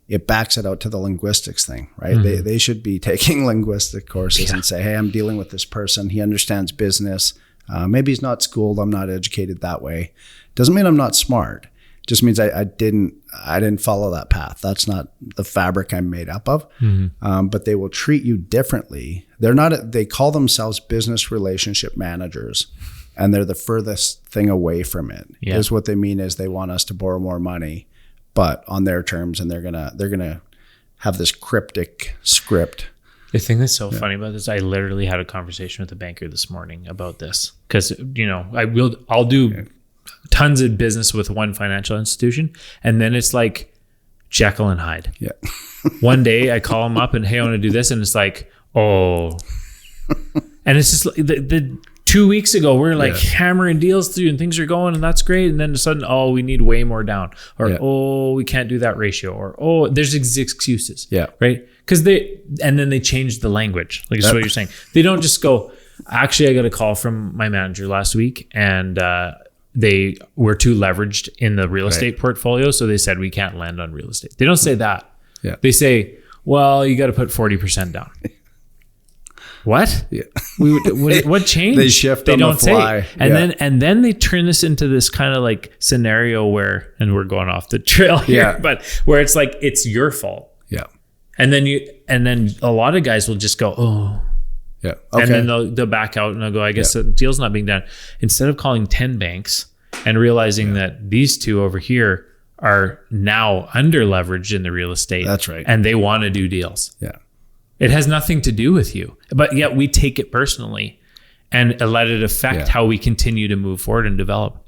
It backs it out to the linguistics thing, right? They should be taking linguistic courses and say, hey, I'm dealing with this person. He understands business. Maybe he's not schooled. I'm not educated that way. Doesn't mean I'm not smart. Just means I didn't follow that path. That's not the fabric I'm made up of. But they will treat you differently. They call themselves business relationship managers, and they're the furthest thing away from it. Is what they mean is they want us to borrow more money, but on their terms, and they're gonna have this cryptic script. The thing that's so funny about this, I literally had a conversation with a banker this morning about this because I'll do tons of business with one financial institution, and then it's like Jekyll and Hyde. Yeah. One day I call them up and hey, I want to do this, and it's like, oh, and it's just like the 2 weeks ago we're like hammering deals through and things are going and that's great, and then all of a sudden, oh, we need way more down, or oh, we can't do that ratio, or oh, there's excuses, right? Because then they change the language, like that's what you're saying. They don't just go, actually, I got a call from my manager last week, and they were too leveraged in the real estate portfolio, so they said we can't lend on real estate. They don't say that. They say, well, you got to put 40% down. What? What changed? They shift on the fly. And then they turn this into this kind of like scenario where, and we're going off the trail here, but where it's like it's your fault. And then a lot of guys will just go, oh. And then they'll back out and they'll go, I guess the deal's not being done. Instead of calling 10 banks and realizing that these two over here are now under leveraged in the real estate. That's right. And they want to do deals. It has nothing to do with you, but yet we take it personally and let it affect how we continue to move forward and develop.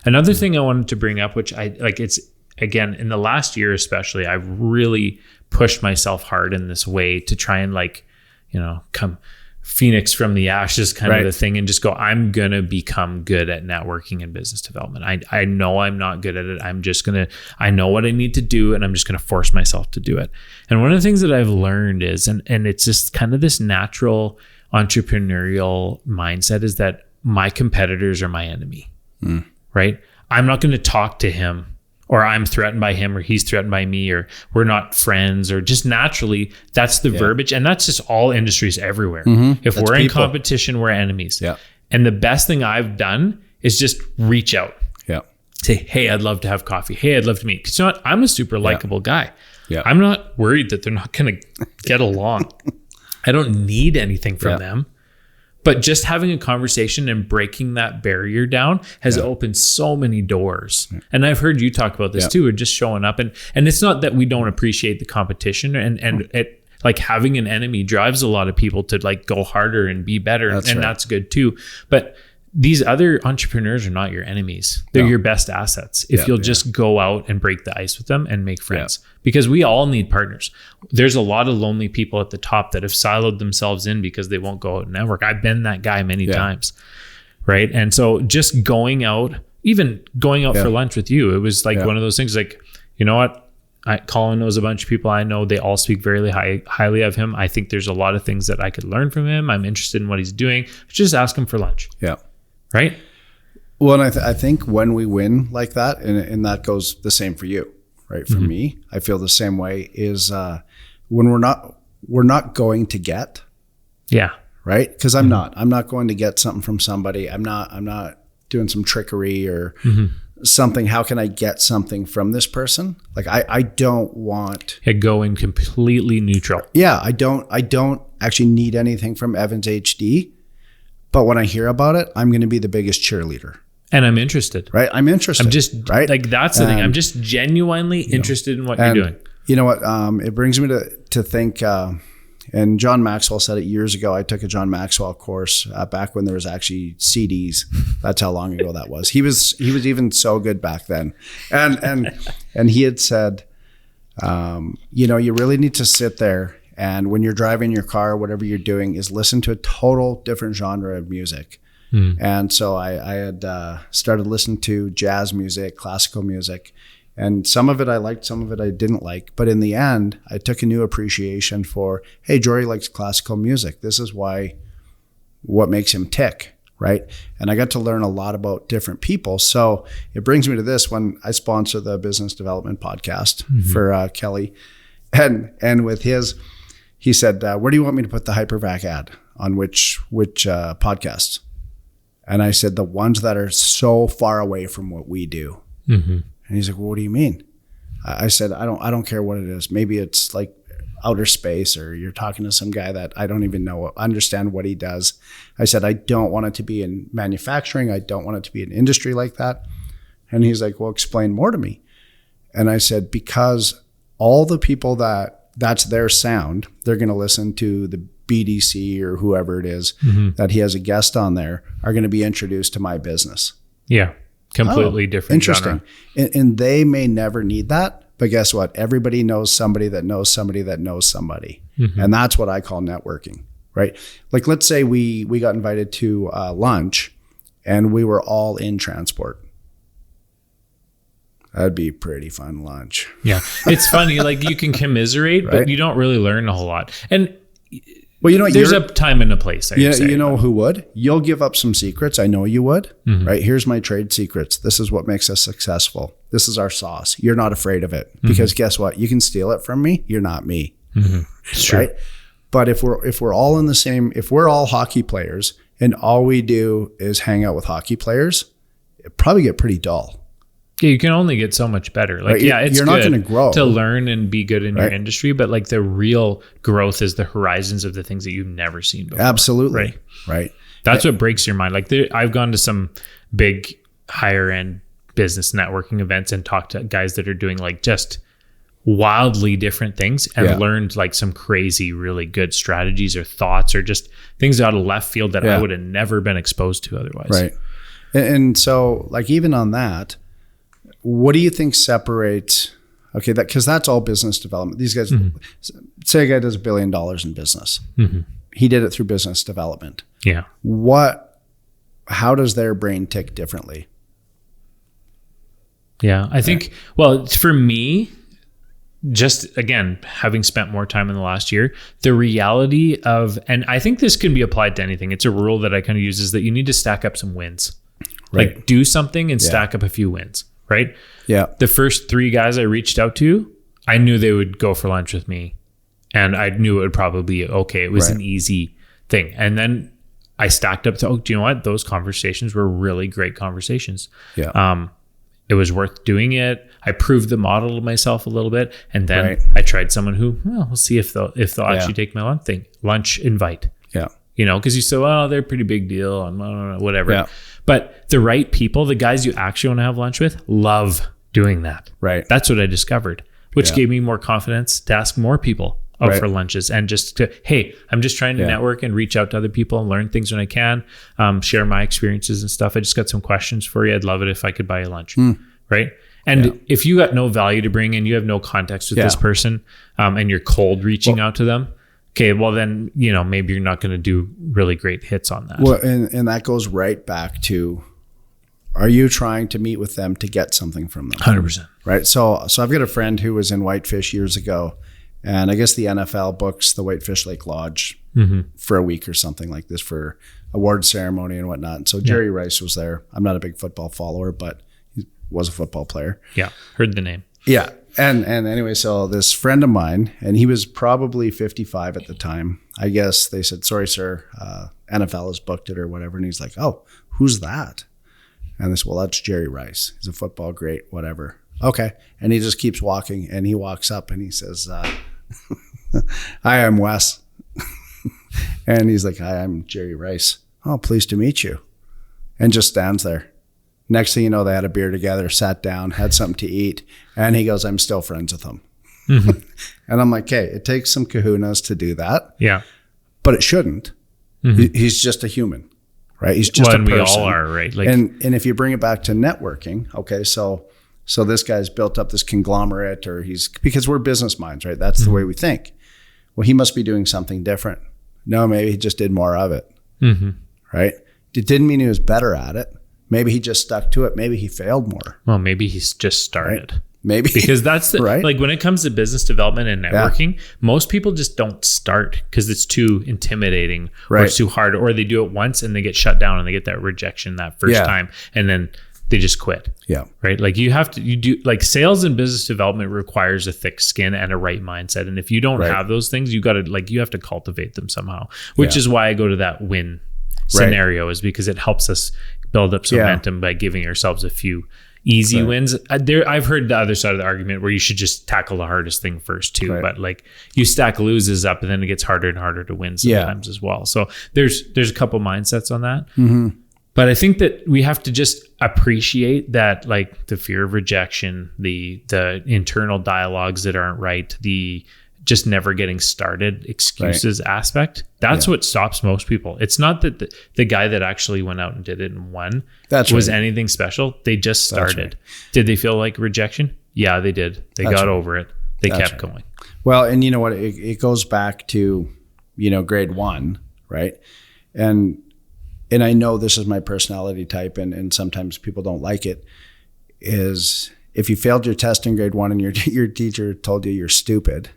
Another thing I wanted to bring up, which I like, it's again, in the last year, especially, I've really pushed myself hard in this way to try and like, come Phoenix from the ashes kind of the thing, and just go, I'm going to become good at networking and business development. I know I'm not good at it. I know what I need to do, and I'm just going to force myself to do it. And one of the things that I've learned is, and it's just kind of this natural entrepreneurial mindset, is that my competitors are my enemy, right? I'm not going to talk to him, or I'm threatened by him, or he's threatened by me, or we're not friends, or just naturally, that's the verbiage. And that's just all industries everywhere. If we're in competition, we're enemies. And the best thing I've done is just reach out. Say, hey, I'd love to have coffee. Hey, I'd love to meet. Because you know what? I'm a super likable guy. I'm not worried that they're not going to get along. I don't need anything from them. But just having a conversation and breaking that barrier down has opened so many doors. And I've heard you talk about this too, or just showing up. And it's not that we don't appreciate the competition, and it, like, having an enemy drives a lot of people to like go harder and be better. That's good too. But these other entrepreneurs are not your enemies. They're your best assets. If you'll just go out and break the ice with them and make friends, because we all need partners. There's a lot of lonely people at the top that have siloed themselves in because they won't go out and network. I've been that guy many times. Right. And so just going out, even going out for lunch with you, it was like one of those things like, you know what? Colin knows a bunch of people I know. They all speak very highly of him. I think there's a lot of things that I could learn from him. I'm interested in what he's doing. Just ask him for lunch. Right. Well, and I think when we win like that, and that goes the same for you, right? For me, I feel the same way, is when we're not going to get. Right. Because I'm not going to get something from somebody. I'm not doing some trickery or something. How can I get something from this person? Like I don't want to go in completely neutral. I don't actually need anything from Evans HD. But when I hear about it, I'm going to be the biggest cheerleader. And I'm interested. Right? I'm interested. I'm just, like, that's the thing. I'm just genuinely interested in what you're doing. You know what? It brings me to think, And John Maxwell said it years ago. I took a John Maxwell course back when there was actually CDs. That's how long ago that was. He was even so good back then. And he had said, you really need to sit there, and when you're driving your car, whatever you're doing, is listen to a total different genre of music. And so I had started listening to jazz music, classical music, and some of it I liked, some of it I didn't like. But in the end, I took a new appreciation for, hey, Jory likes classical music. This is what makes him tick, right? And I got to learn a lot about different people. So it brings me to this: when I sponsor the business development podcast for Kelly, and with his, he said, where do you want me to put the Hypervac ad on which podcasts? And I said, the ones that are so far away from what we do. And he's like, well, what do you mean? I said, I don't care what it is. Maybe it's like outer space, or you're talking to some guy that I don't even understand what he does. I said, I don't want it to be in manufacturing. I don't want it to be an industry like that. And he's like, well, explain more to me. And I said, because all the people that's their sound, they're going to listen to the BDC or whoever it is that he has a guest on there, are going to be introduced to my business. Yeah. Completely different. Interesting. And they may never need that, but guess what? Everybody knows somebody that knows somebody that knows somebody. And that's what I call networking, right? Like, let's say we got invited to lunch and we were all in transport. That'd be a pretty fun lunch. Yeah. It's funny. Like, you can commiserate, right? But you don't really learn a whole lot. And well, there's a time and a place. You know who would? You'll give up some secrets. I know you would, right? Here's my trade secrets. This is what makes us successful. This is our sauce. You're not afraid of it, because guess what? You can steal it from me. You're not me, right? But if we're all in the same, if we're all hockey players and all we do is hang out with hockey players, it'd probably get pretty dull. Yeah, you can only get so much better. Like, right? It's you're not going to grow to learn and be good in your industry, but like the real growth is the horizons of the things that you've never seen before. Absolutely, right. That's what breaks your mind. Like, I've gone to some big higher end business networking events and talked to guys that are doing like just wildly different things and learned like some crazy, really good strategies or thoughts or just things out of left field that I would have never been exposed to otherwise. Right. And so, like, even on that, what do you think separates? Okay, because that's all business development. These guys, say a guy does $1 billion in business. He did it through business development. Yeah. How does their brain tick differently? Yeah, I think, well, for me, just again, having spent more time in the last year, the reality of, and I think this can be applied to anything. It's a rule that I kind of use, is that you need to stack up some wins. Right. Like, do something and stack up a few wins. Right? Yeah. The first 3 guys I reached out to, I knew they would go for lunch with me, and I knew it would probably be okay. It was an easy thing. And then I stacked up to, do you know what? Those conversations were really great conversations. Yeah. It was worth doing it. I proved the model to myself a little bit. And then I tried someone who, well, we'll see if they'll actually take my lunch invite. Yeah. You know, because you say, well, they're a pretty big deal and whatever. Yeah. But the right people, the guys you actually want to have lunch with, love doing that. Right. That's what I discovered, which gave me more confidence to ask more people out for lunches, and just to, hey, I'm just trying to network and reach out to other people and learn things when I can, share my experiences and stuff. I just got some questions for you. I'd love it if I could buy you lunch. Right. And if you got no value to bring in, you have no context with this person, and you're cold reaching out to them. Okay, well then, maybe you're not going to do really great hits on that. Well, and that goes right back to, are you trying to meet with them to get something from them? 100%. Right. So I've got a friend who was in Whitefish years ago, and I guess the NFL books the Whitefish Lake Lodge for a week or something like this for award ceremony and whatnot. And so Jerry Rice was there. I'm not a big football follower, but he was a football player. Yeah, heard the name. Yeah. And anyway, so this friend of mine, and he was probably 55 at the time. I guess they said, sorry, sir, NFL has booked it or whatever. And he's like, oh, who's that? And they said, well, that's Jerry Rice. He's a football great, whatever. Okay. And he just keeps walking, and he walks up and he says, hi, I'm Wes. And he's like, hi, I'm Jerry Rice. Oh, pleased to meet you. And just stands there. Next thing you know, they had a beer together, sat down, had something to eat. And he goes, I'm still friends with him. And I'm like, okay, it takes some kahunas to do that. Yeah. But it shouldn't. He's just a human, right? He's just a person. We all are, right? Like, and if you bring it back to networking, okay, so this guy's built up this conglomerate, or because we're business minds, right? That's the way we think. Well, he must be doing something different. No, maybe he just did more of it, right? It didn't mean he was better at it. Maybe he just stuck to it. Maybe he failed more. Well, maybe he's just started. Right? Maybe. Because that's right? like when it comes to business development and networking, most people just don't start because it's too intimidating or it's too hard, or they do it once and they get shut down and they get that rejection that first time and then they just quit. Yeah. Right. Like you do like sales and business development requires a thick skin and a right mindset. And if you don't have those things, you have to cultivate them somehow, which is why I go to that win scenario, is because it helps us build up some momentum by giving ourselves a few easy wins. I've heard the other side of the argument where you should just tackle the hardest thing first too. But like you stack loses up and then it gets harder and harder to win sometimes as well. So there's a couple mindsets on that. But I think that we have to just appreciate that, like the fear of rejection, the internal dialogues that aren't right, the just never getting started excuses aspect. That's what stops most people. It's not that the guy that actually went out and did it and won was anything special. They just started. Did they feel like rejection? Yeah, they did. They got over it. They kept going. Well, and you know what? It goes back to, grade 1, right? And I know this is my personality type, and sometimes people don't like it, is if you failed your test in grade 1 and your teacher told you you're stupid,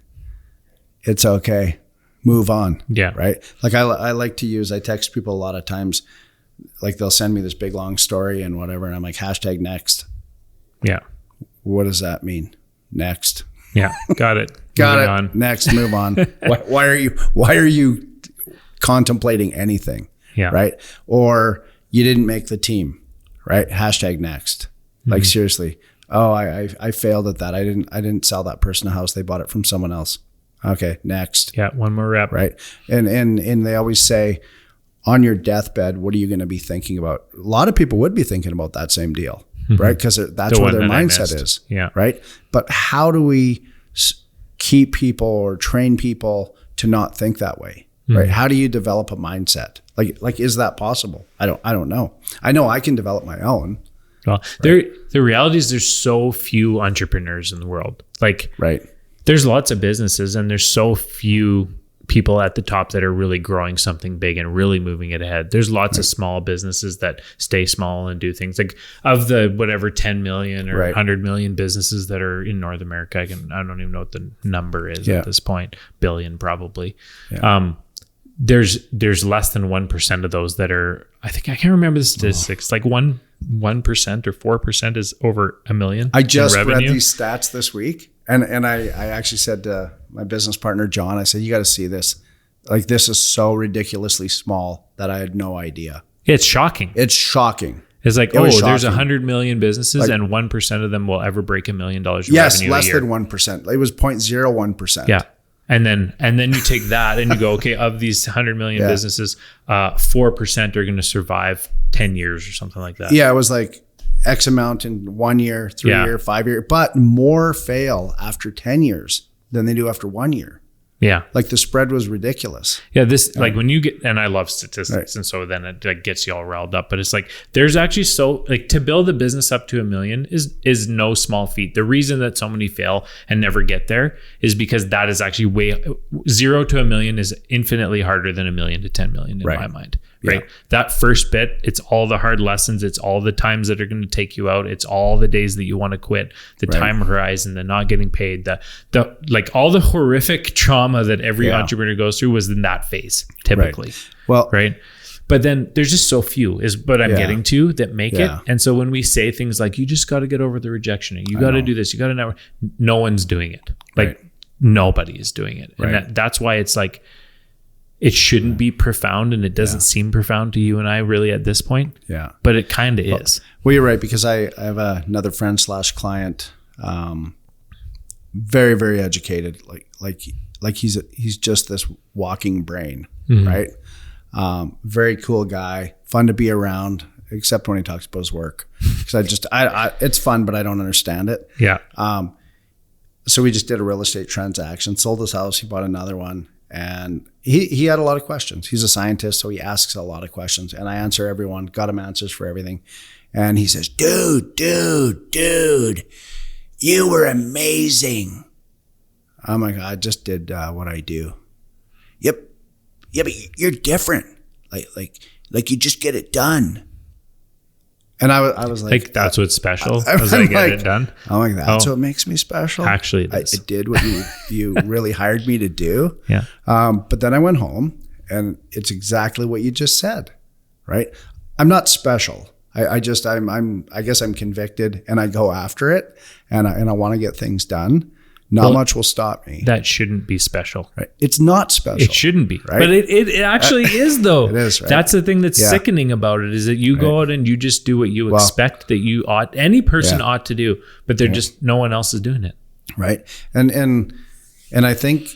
it's okay. Move on. Yeah. Right. Like I text people a lot of times, like they'll send me this big long story and whatever. And I'm like, #next. Yeah. What does that mean? Next. Yeah. Got it. Got it. On. Next, move on. Why are you contemplating anything? Yeah. Right. Or you didn't make the team, right? #next. Like seriously. Oh, I failed at that. I didn't sell that person a house. They bought it from someone else. Okay, next. Yeah, one more rep. Right. And they always say, on your deathbed, what are you going to be thinking about? A lot of people would be thinking about that same deal, right? Because that's where their mindset is. Yeah. Right. But how do we keep people or train people to not think that way? Right. How do you develop a mindset? Like, is that possible? I don't know. I know I can develop my own. Well, the reality is there's so few entrepreneurs in the world. There's lots of businesses and there's so few people at the top that are really growing something big and really moving it ahead. There's lots of small businesses that stay small and do things like of the whatever 10 million or 100 million businesses that are in North America. I don't even know what the number is at this point. Billion probably. Yeah. There's less than 1% of those that are, I can't remember the statistics, like 1% or 4% is over $1 million. I just read these stats this week. And I actually said to my business partner, John, I said, you got to see this. Like, this is so ridiculously small that I had no idea. It's shocking. It's shocking. It's like, there's 100 million businesses and 1% of them will ever break $1 million in revenue a year. Yes, less than 1%. It was 0.01%. Yeah. And then you take that and you go, okay, of these 100 million businesses, 4% are going to survive 10 years or something like that. Yeah, it was like X amount in 1 year, 3 year, 5 year, but more fail after 10 years than they do after 1 year. Yeah. Like the spread was ridiculous. Yeah. Like when you get, and I love statistics. And so then it like gets you all riled up, but it's like, there's actually to build a business up to $1 million is no small feat. The reason that so many fail and never get there is because that is actually 0 to $1 million is infinitely harder than $1 million to 10 million in my mind. Right. Yeah. That first bit, it's all the hard lessons. It's all the times that are going to take you out. It's all the days that you want to quit, the time horizon, the not getting paid, the like all the horrific trauma that every entrepreneur goes through was in that phase typically. Well, but then there's just so few is what I'm getting to that make it. And so when we say things like, you just got to get over the rejection, you got to do this, you got to network, no one's doing it. Like nobody is doing it. And that's why it's like, it shouldn't be profound, and it doesn't seem profound to you and I really at this point. Yeah. But it kind of is. Well, you're right, because I have another friend / client, very, very educated. Like he's just this walking brain, right? Very cool guy, fun to be around, except when he talks about his work. Because I it's fun, but I don't understand it. Yeah. so we just did a real estate transaction, sold his house. He bought another one. And he had a lot of questions. He's a scientist, so he asks a lot of questions. And I answer everyone, got him answers for everything. And he says, dude, you were amazing. I'm like, I just did what I do. Yep. Yeah, but you're different. Like you just get it done. And I was like, that's what's special. As I get it done. I'm like, that's what makes me special. Actually, it is. I did what you really hired me to do. Yeah. But then I went home, and it's exactly what you just said, right? I'm not special. I guess I'm convicted, and I go after it, and I want to get things done. Not much will stop me. That shouldn't be special. Right. It's not special. It shouldn't be. Right? But it actually is, though. It is, right? That's the thing that's sickening about it, is that you go out and you just do what you expect that you ought, any person ought to do, but they're just, no one else is doing it. Right. And I think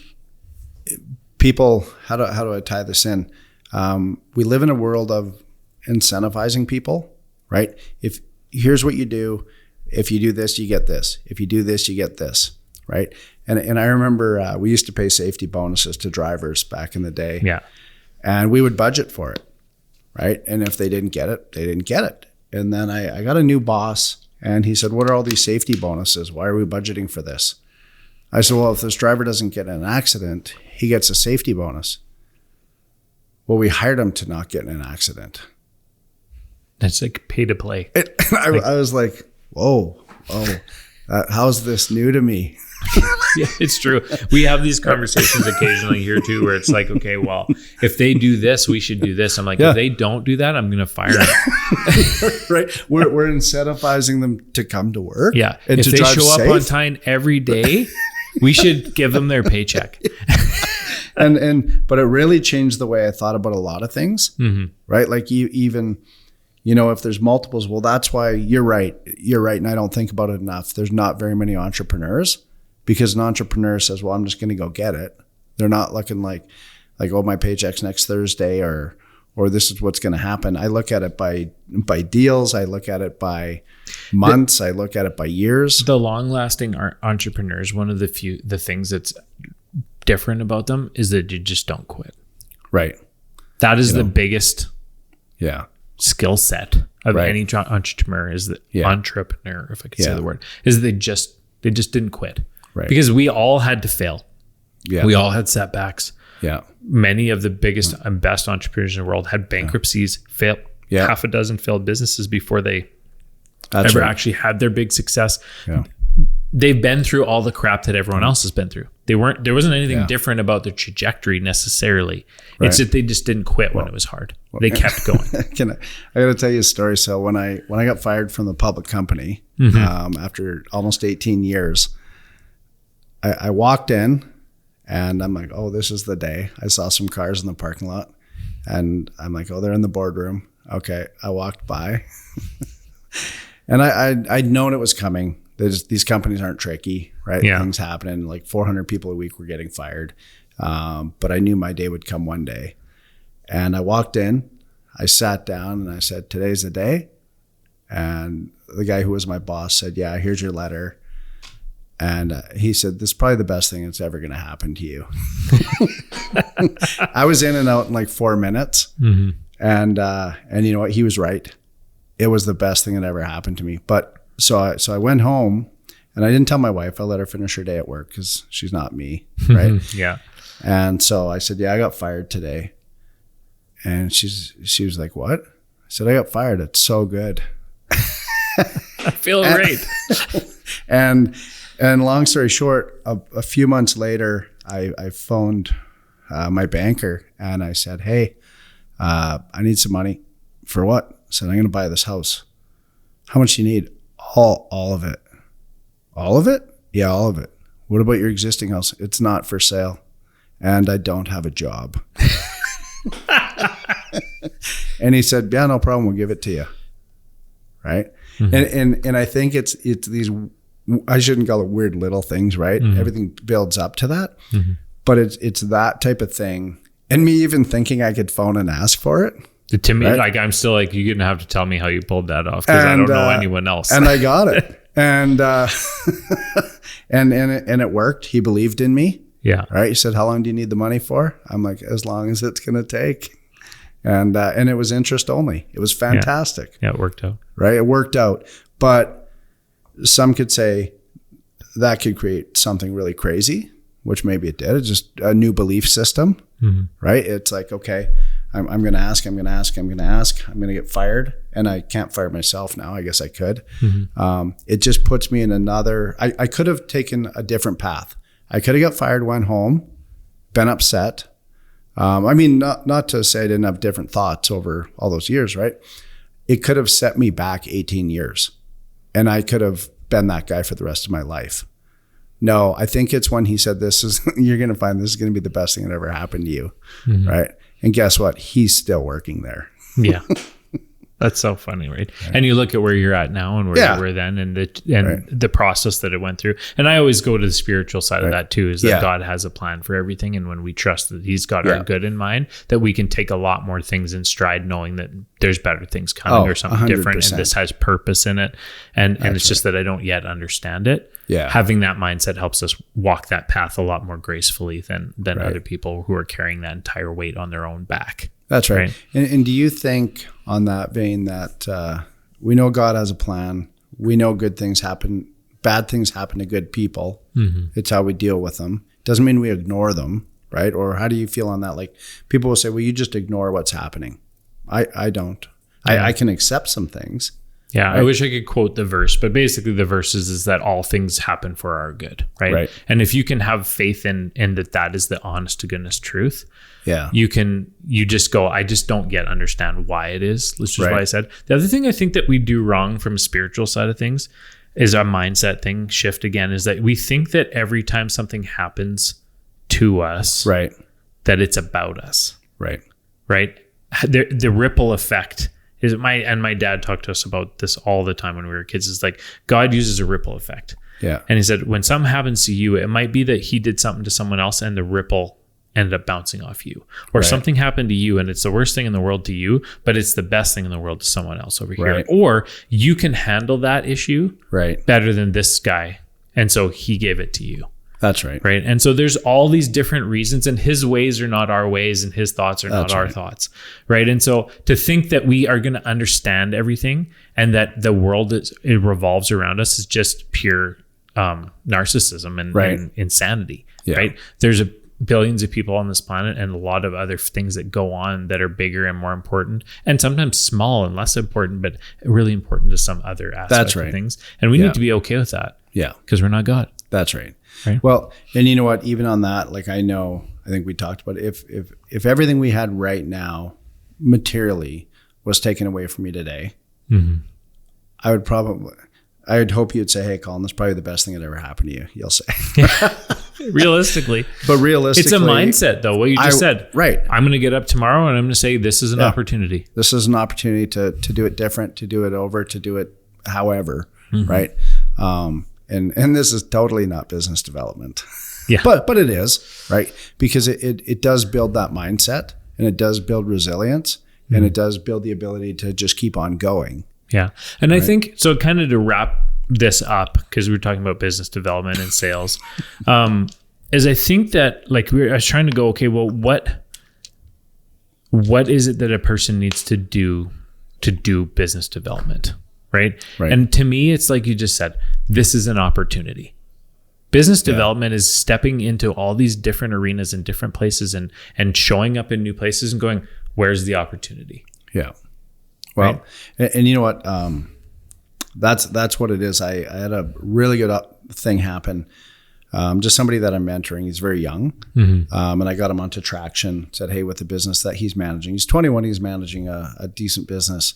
people, how do I tie this in? We live in a world of incentivizing people, right? Here's what you do. If you do this, you get this. If you do this, you get this. Right. And I remember we used to pay safety bonuses to drivers back in the day. Yeah. And we would budget for it. Right. And if they didn't get it, they didn't get it. And then I got a new boss, and he said, what are all these safety bonuses? Why are we budgeting for this? I said, well, if this driver doesn't get in an accident, he gets a safety bonus. Well, we hired him to not get in an accident. That's like pay to play. I was like, whoa. How's this new to me? Yeah, it's true. We have these conversations occasionally here too, where it's like, okay, well, if they do this, we should do this. I'm like, if they don't do that, I'm going to fire them. Right. We're incentivizing them to come to work. Yeah. And if to they drive show safe. up on time every day, we should give them their paycheck. But it really changed the way I thought about a lot of things. Mm-hmm. Right. Like if there's multiples, well, that's why you're right. And I don't think about it enough. There's not very many entrepreneurs, because an entrepreneur says, well, I'm just going to go get it. They're not looking like, oh, my paycheck's next Thursday or this is what's going to happen. I look at it by deals. I look at it by months. I look at it by years. The long lasting entrepreneurs, one of the things that's different about them is that you just don't quit. Right. That is the biggest skill set of Right. any entrepreneur, is that entrepreneur, if I could say the word, is they just didn't quit. Right. Because we all had to fail. Yeah. We all had setbacks. Yeah. Many of the biggest and best entrepreneurs in the world had bankruptcies, failed, half a dozen failed businesses before they actually had their big success. Yeah. They've been through all the crap that everyone else has been through. There wasn't anything different about their trajectory necessarly. Right. It's that they just didn't quit when it was hard. They kept going. I got to tell you a story. So when I got fired from the public company, after almost 18 years, I walked in, and I'm like, oh, this is the day. I saw some cars in the parking lot, and I'm like, oh, they're in the boardroom. Okay. I walked by and I'd known it was coming. These companies aren't tricky, right? Yeah. Things happening. Like 400 people a week were getting fired. But I knew my day would come one day. And I walked in, I sat down, and I said, today's the day. And the guy who was my boss said, yeah, here's your letter. And he said, this is probably the best thing that's ever going to happen to you. I was in and out in like 4 minutes. Mm-hmm. And you know what? He was right. It was the best thing that ever happened to me. But so I went home, and I didn't tell my wife. I let her finish her day at work because she's not me, right? Yeah. And so I said, yeah, I got fired today. And she was like, what? I said, I got fired. It's so good. I feel great. And long story short, a few months later, I phoned my banker, and I said, hey, I need some money. For what? I said, I'm going to buy this house. How much do you need? All of it. All of it? Yeah, all of it. What about your existing house? It's not for sale, and I don't have a job. And he said, yeah, no problem. We'll give it to you. Right. Mm-hmm. And I think it's these, I shouldn't call it weird little things, right? Mm-hmm. Everything builds up to that, but it's that type of thing. And me even thinking I could phone and ask for it. To me, right? Like, I'm still like, you're going to have to tell me how you pulled that off, because I don't know anyone else. And I got it. And and it worked. He believed in me. Yeah. Right. He said, "How long do you need the money for?" I'm like, "As long as it's going to take." And it was interest only. It was fantastic. Yeah, it worked out. Right. It worked out. But some could say that could create something really crazy, which maybe it did. It's just a new belief system. Mm-hmm. Right. It's like, okay, I'm going to ask, I'm going to ask, I'm going to ask, I'm going to get fired. And I can't fire myself now. I guess I could. Mm-hmm. It just puts me in another, I could have taken a different path. I could have got fired, went home, been upset. I mean, not to say I didn't have different thoughts over all those years, right? It could have set me back 18 years and I could have been that guy for the rest of my life. No, I think it's when he said, you're going to find this is going to be the best thing that ever happened to you. Mm-hmm. Right. And guess what? He's still working there. Yeah. That's so funny, right? And you look at where you're at now and where you were then and the process that it went through. And I always go to the spiritual side of that too, is that God has a plan for everything. And when we trust that he's got our good in mind, that we can take a lot more things in stride, knowing that there's better things coming or something 100%. Different. And this has purpose in it. And it's just that I don't yet understand it. Yeah. Having that mindset helps us walk that path a lot more gracefully than other people who are carrying that entire weight on their own back. That's right. And do you think on that vein that we know God has a plan, we know good things happen, bad things happen to good people. Mm-hmm. It's how we deal with them. Doesn't mean we ignore them, right? Or how do you feel on that? Like people will say, well, you just ignore what's happening. I don't. Yeah. I can accept some things. Yeah, right? I wish I could quote the verse, but basically the verse is that all things happen for our good, right? And if you can have faith in that is the honest to goodness truth, you just go, I just don't yet understand why it is. Which is why I said. The other thing I think that we do wrong from a spiritual side of things is our mindset thing shift again, is that we think that every time something happens to us, that it's about us. Right. The ripple effect is my dad talked to us about this all the time when we were kids. Is like God uses a ripple effect. Yeah. And he said, when something happens to you, it might be that he did something to someone else and the ripple ended up bouncing off you. Or something happened to you and it's the worst thing in the world to you, but it's the best thing in the world to someone else over here. Or you can handle that issue better than this guy. And so he gave it to you. That's right. Right. And so there's all these different reasons, and his ways are not our ways and his thoughts are not our thoughts. Right. And so to think that we are going to understand everything and that the world it revolves around us is just pure narcissism and insanity. Yeah. Right. There's billions of people on this planet and a lot of other things that go on that are bigger and more important and sometimes small and less important, but really important to some other aspect of things. And we need to be okay with that. Yeah. Because we're not God. That's right. Well, and you know what, even on that, like I think we talked about it, if everything we had right now materially was taken away from me today, I would hope you'd say, hey, Colin, that's probably the best thing that ever happened to you. You'll say. Realistically. But realistically. It's a mindset though, what you just said. Right. I'm going to get up tomorrow and I'm going to say, this is an opportunity. This is an opportunity to do it different, to do it over, to do it however, right? And this is totally not business development. Yeah. But it is, right? Because it does build that mindset and it does build resilience and it does build the ability to just keep on going. Yeah. And I think, so kind of to wrap this up, because we were talking about business development and sales, is I think that like I was trying to go, okay, well, what is it that a person needs to do business development? Right. And to me, it's like you just said, this is an opportunity. Business development is stepping into all these different arenas and different places and showing up in new places and going, where's the opportunity? Yeah. Well, and you know what? That's what it is. I had a really good thing happen. Just somebody that I'm mentoring. He's very young. And I got him onto traction, said, hey, with the business that he's managing, he's 21, he's managing a decent business.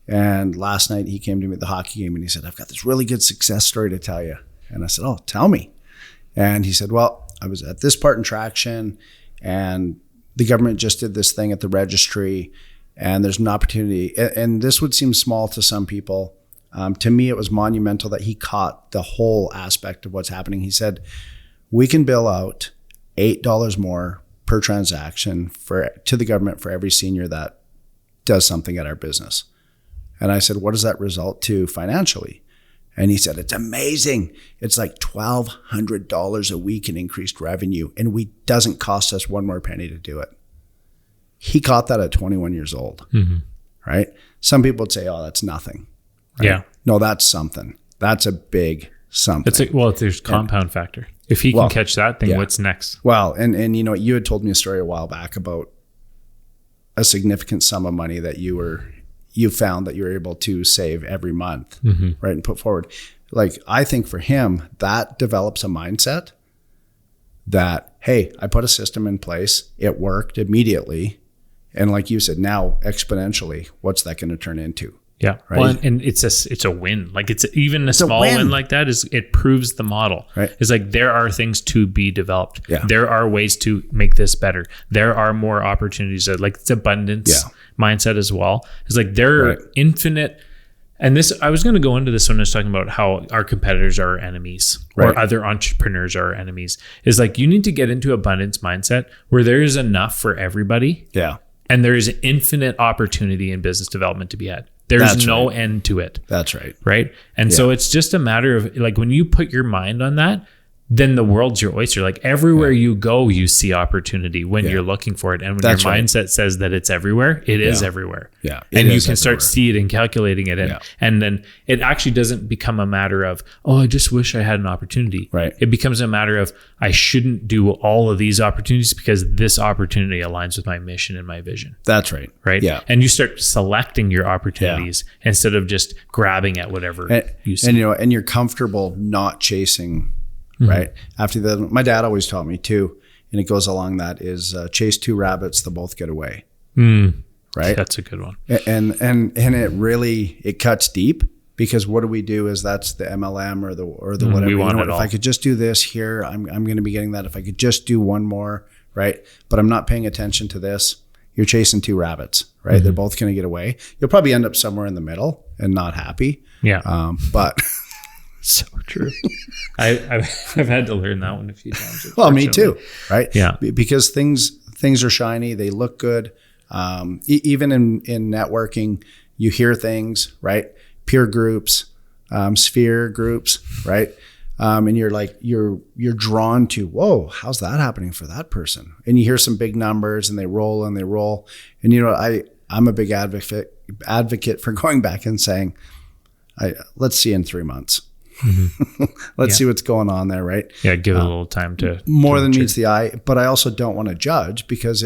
And last night he came to me at the hockey game and he said, I've got this really good success story to tell you. And I said, oh, tell me. And he said, well, I was at this part in traction and the government just did this thing at the registry and there's an opportunity. And this would seem small to some people. To me, it was monumental that he caught the whole aspect of what's happening. He said, we can bill out $8 more per transaction to the government for every senior that does something at our business. And I said, what does that result to financially? And he said, it's amazing. It's like $1,200 a week in increased revenue, and we doesn't cost us one more penny to do it. He caught that at 21 years old, right? Some people would say, oh, that's nothing. Right? Yeah. No, that's something. That's a big something. There's compound factor. If he can catch that, then what's next? Well, and you know, you had told me a story a while back about a significant sum of money that you found that you were able to save every month, right? And put forward. Like, I think for him, that develops a mindset that, hey, I put a system in place. It worked immediately. And like you said, now exponentially, what's that going to turn into? Yeah. Right. Well, and it's a win. Like, it's even a small win like that it proves the model. Right. It's like, there are things to be developed. Yeah. There are ways to make this better. There are more opportunities. Like, it's abundance mindset as well. It's like, there are infinite. And this, I was going to go into this when I was talking about how our competitors are our enemies, or other entrepreneurs are our enemies. Is like, you need to get into abundance mindset where there is enough for everybody. Yeah. And there is infinite opportunity in business development to be had. There's no end to it. That's right. Right. And so it's just a matter of, like, when you put your mind on that, then the world's your oyster. Like, everywhere you go, you see opportunity when you're looking for it. And when your mindset says that it's everywhere, it is everywhere. Yeah. And you can start seeing it and calculating it. And then it actually doesn't become a matter of, oh, I just wish I had an opportunity. Right. It becomes a matter of, I shouldn't do all of these opportunities because this opportunity aligns with my mission and my vision. That's right. Right. Yeah. And you start selecting your opportunities instead of just grabbing at whatever you see. And, you know, and you're comfortable not chasing. Right. After that, my dad always taught me too, and it goes along that is chase two rabbits, they'll both get away. Right. That's a good one. And it cuts deep, because what do we do is that's the MLM or the whatever. We want it all. If I could just do this here, I'm going to be getting that. If I could just do one more, right? But I'm not paying attention to this. You're chasing two rabbits, right? They're both going to get away. You'll probably end up somewhere in the middle and not happy. Yeah. But so true. I've had to learn that one a few times. Well, me too, right? Yeah. Because things are shiny, they look good. Even in networking, you hear things, right? Peer groups, sphere groups, right? And you're like, you're drawn to, whoa, how's that happening for that person? And you hear some big numbers and they roll. And you know, I'm a big advocate for going back and saying, let's see in 3 months. Let's see what's going on there, right? Yeah, give it a little time to more than meets the eye. But I also don't want to judge, because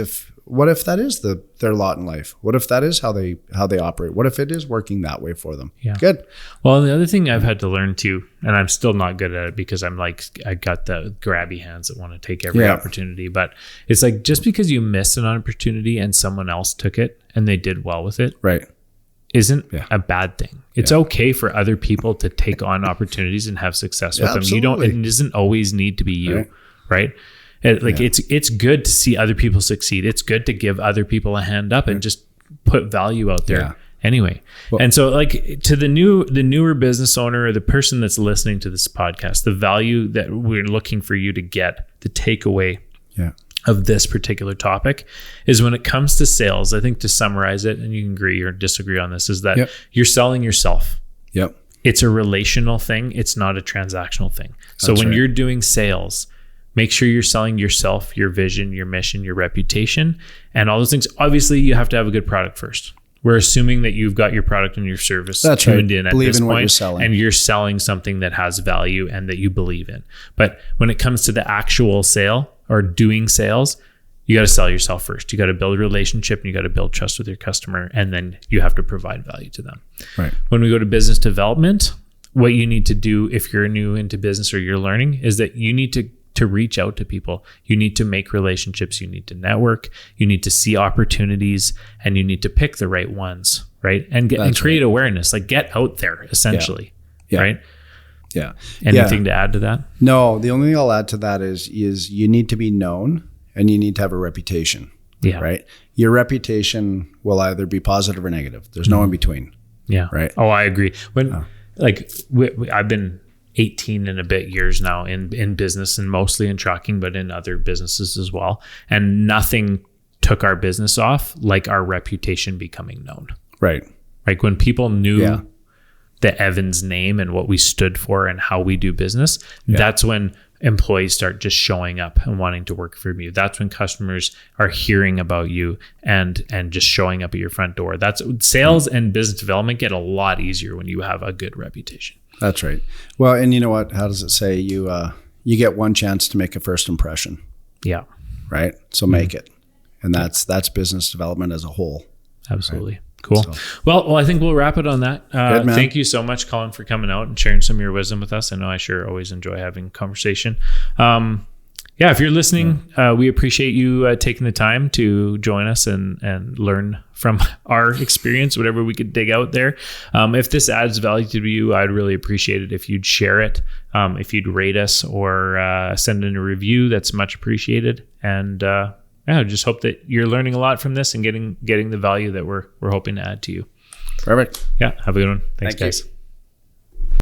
what if that is their lot in life? What if that is how they operate? What if it is working that way for them? Yeah, good. Well, the other thing I've had to learn too, and I'm still not good at it because I'm like, I got the grabby hands that want to take every opportunity. But it's like, just because you missed an opportunity and someone else took it and they did well with it, right, isn't a bad thing. It's okay for other people to take on opportunities and have success with them. Absolutely. It doesn't always need to be you, right? It's good to see other people succeed. It's good to give other people a hand up and just put value out there. Anyway, and so, like, to the newer business owner or the person that's listening to this podcast, the value that we're looking for you to get, the takeaway of this particular topic is, when it comes to sales, I think, to summarize it, and you can agree or disagree on this, is that you're selling yourself. Yep. It's a relational thing. It's not a transactional thing. So when you're doing sales, make sure you're selling yourself, your vision, your mission, your reputation, and all those things. Obviously, you have to have a good product first. We're assuming that you've got your product and your service tuned in at this point, and you're selling something that has value and that you believe in. But when it comes to the actual sale or doing sales, you got to sell yourself first. You got to build a relationship, and you got to build trust with your customer, and then you have to provide value to them. Right. When we go to business development, what you need to do if you're new into business or you're learning is that you need to reach out to people. You need to make relationships. You need to network. You need to see opportunities, and you need to pick the right ones, right? And create awareness. Like, get out there, essentially, right? Yeah. Anything to add to that? No, the only thing I'll add to that is you need to be known, and you need to have a reputation. Yeah. Right. Your reputation will either be positive or negative. There's no in between. Yeah. Right. Oh, I agree. I've been 18 and a bit years now in business, and mostly in trucking, but in other businesses as well. And nothing took our business off like our reputation becoming known. Right. Like, when people knew the Evans name and what we stood for and how we do business, that's when employees start just showing up and wanting to work for you. That's when customers are hearing about you and just showing up at your front door. That's sales and business development get a lot easier when you have a good reputation. That's right. Well, and you know what? How does it say? You get one chance to make a first impression. Yeah. Right. So make it, and that's business development as a whole. Absolutely. Right? Cool. Well, I think we'll wrap it on that. Thank you so much, Colin, for coming out and sharing some of your wisdom with us. I know I sure always enjoy having conversation. If you're listening, we appreciate you taking the time to join us and learn from our experience, whatever we could dig out there. If this adds value to you, I'd really appreciate it if you'd share it, if you'd rate us or send in a review. That's much appreciated. And I just hope that you're learning a lot from this and getting the value that we're hoping to add to you. Perfect. Yeah. Have a good one. Thanks, Thank guys. You.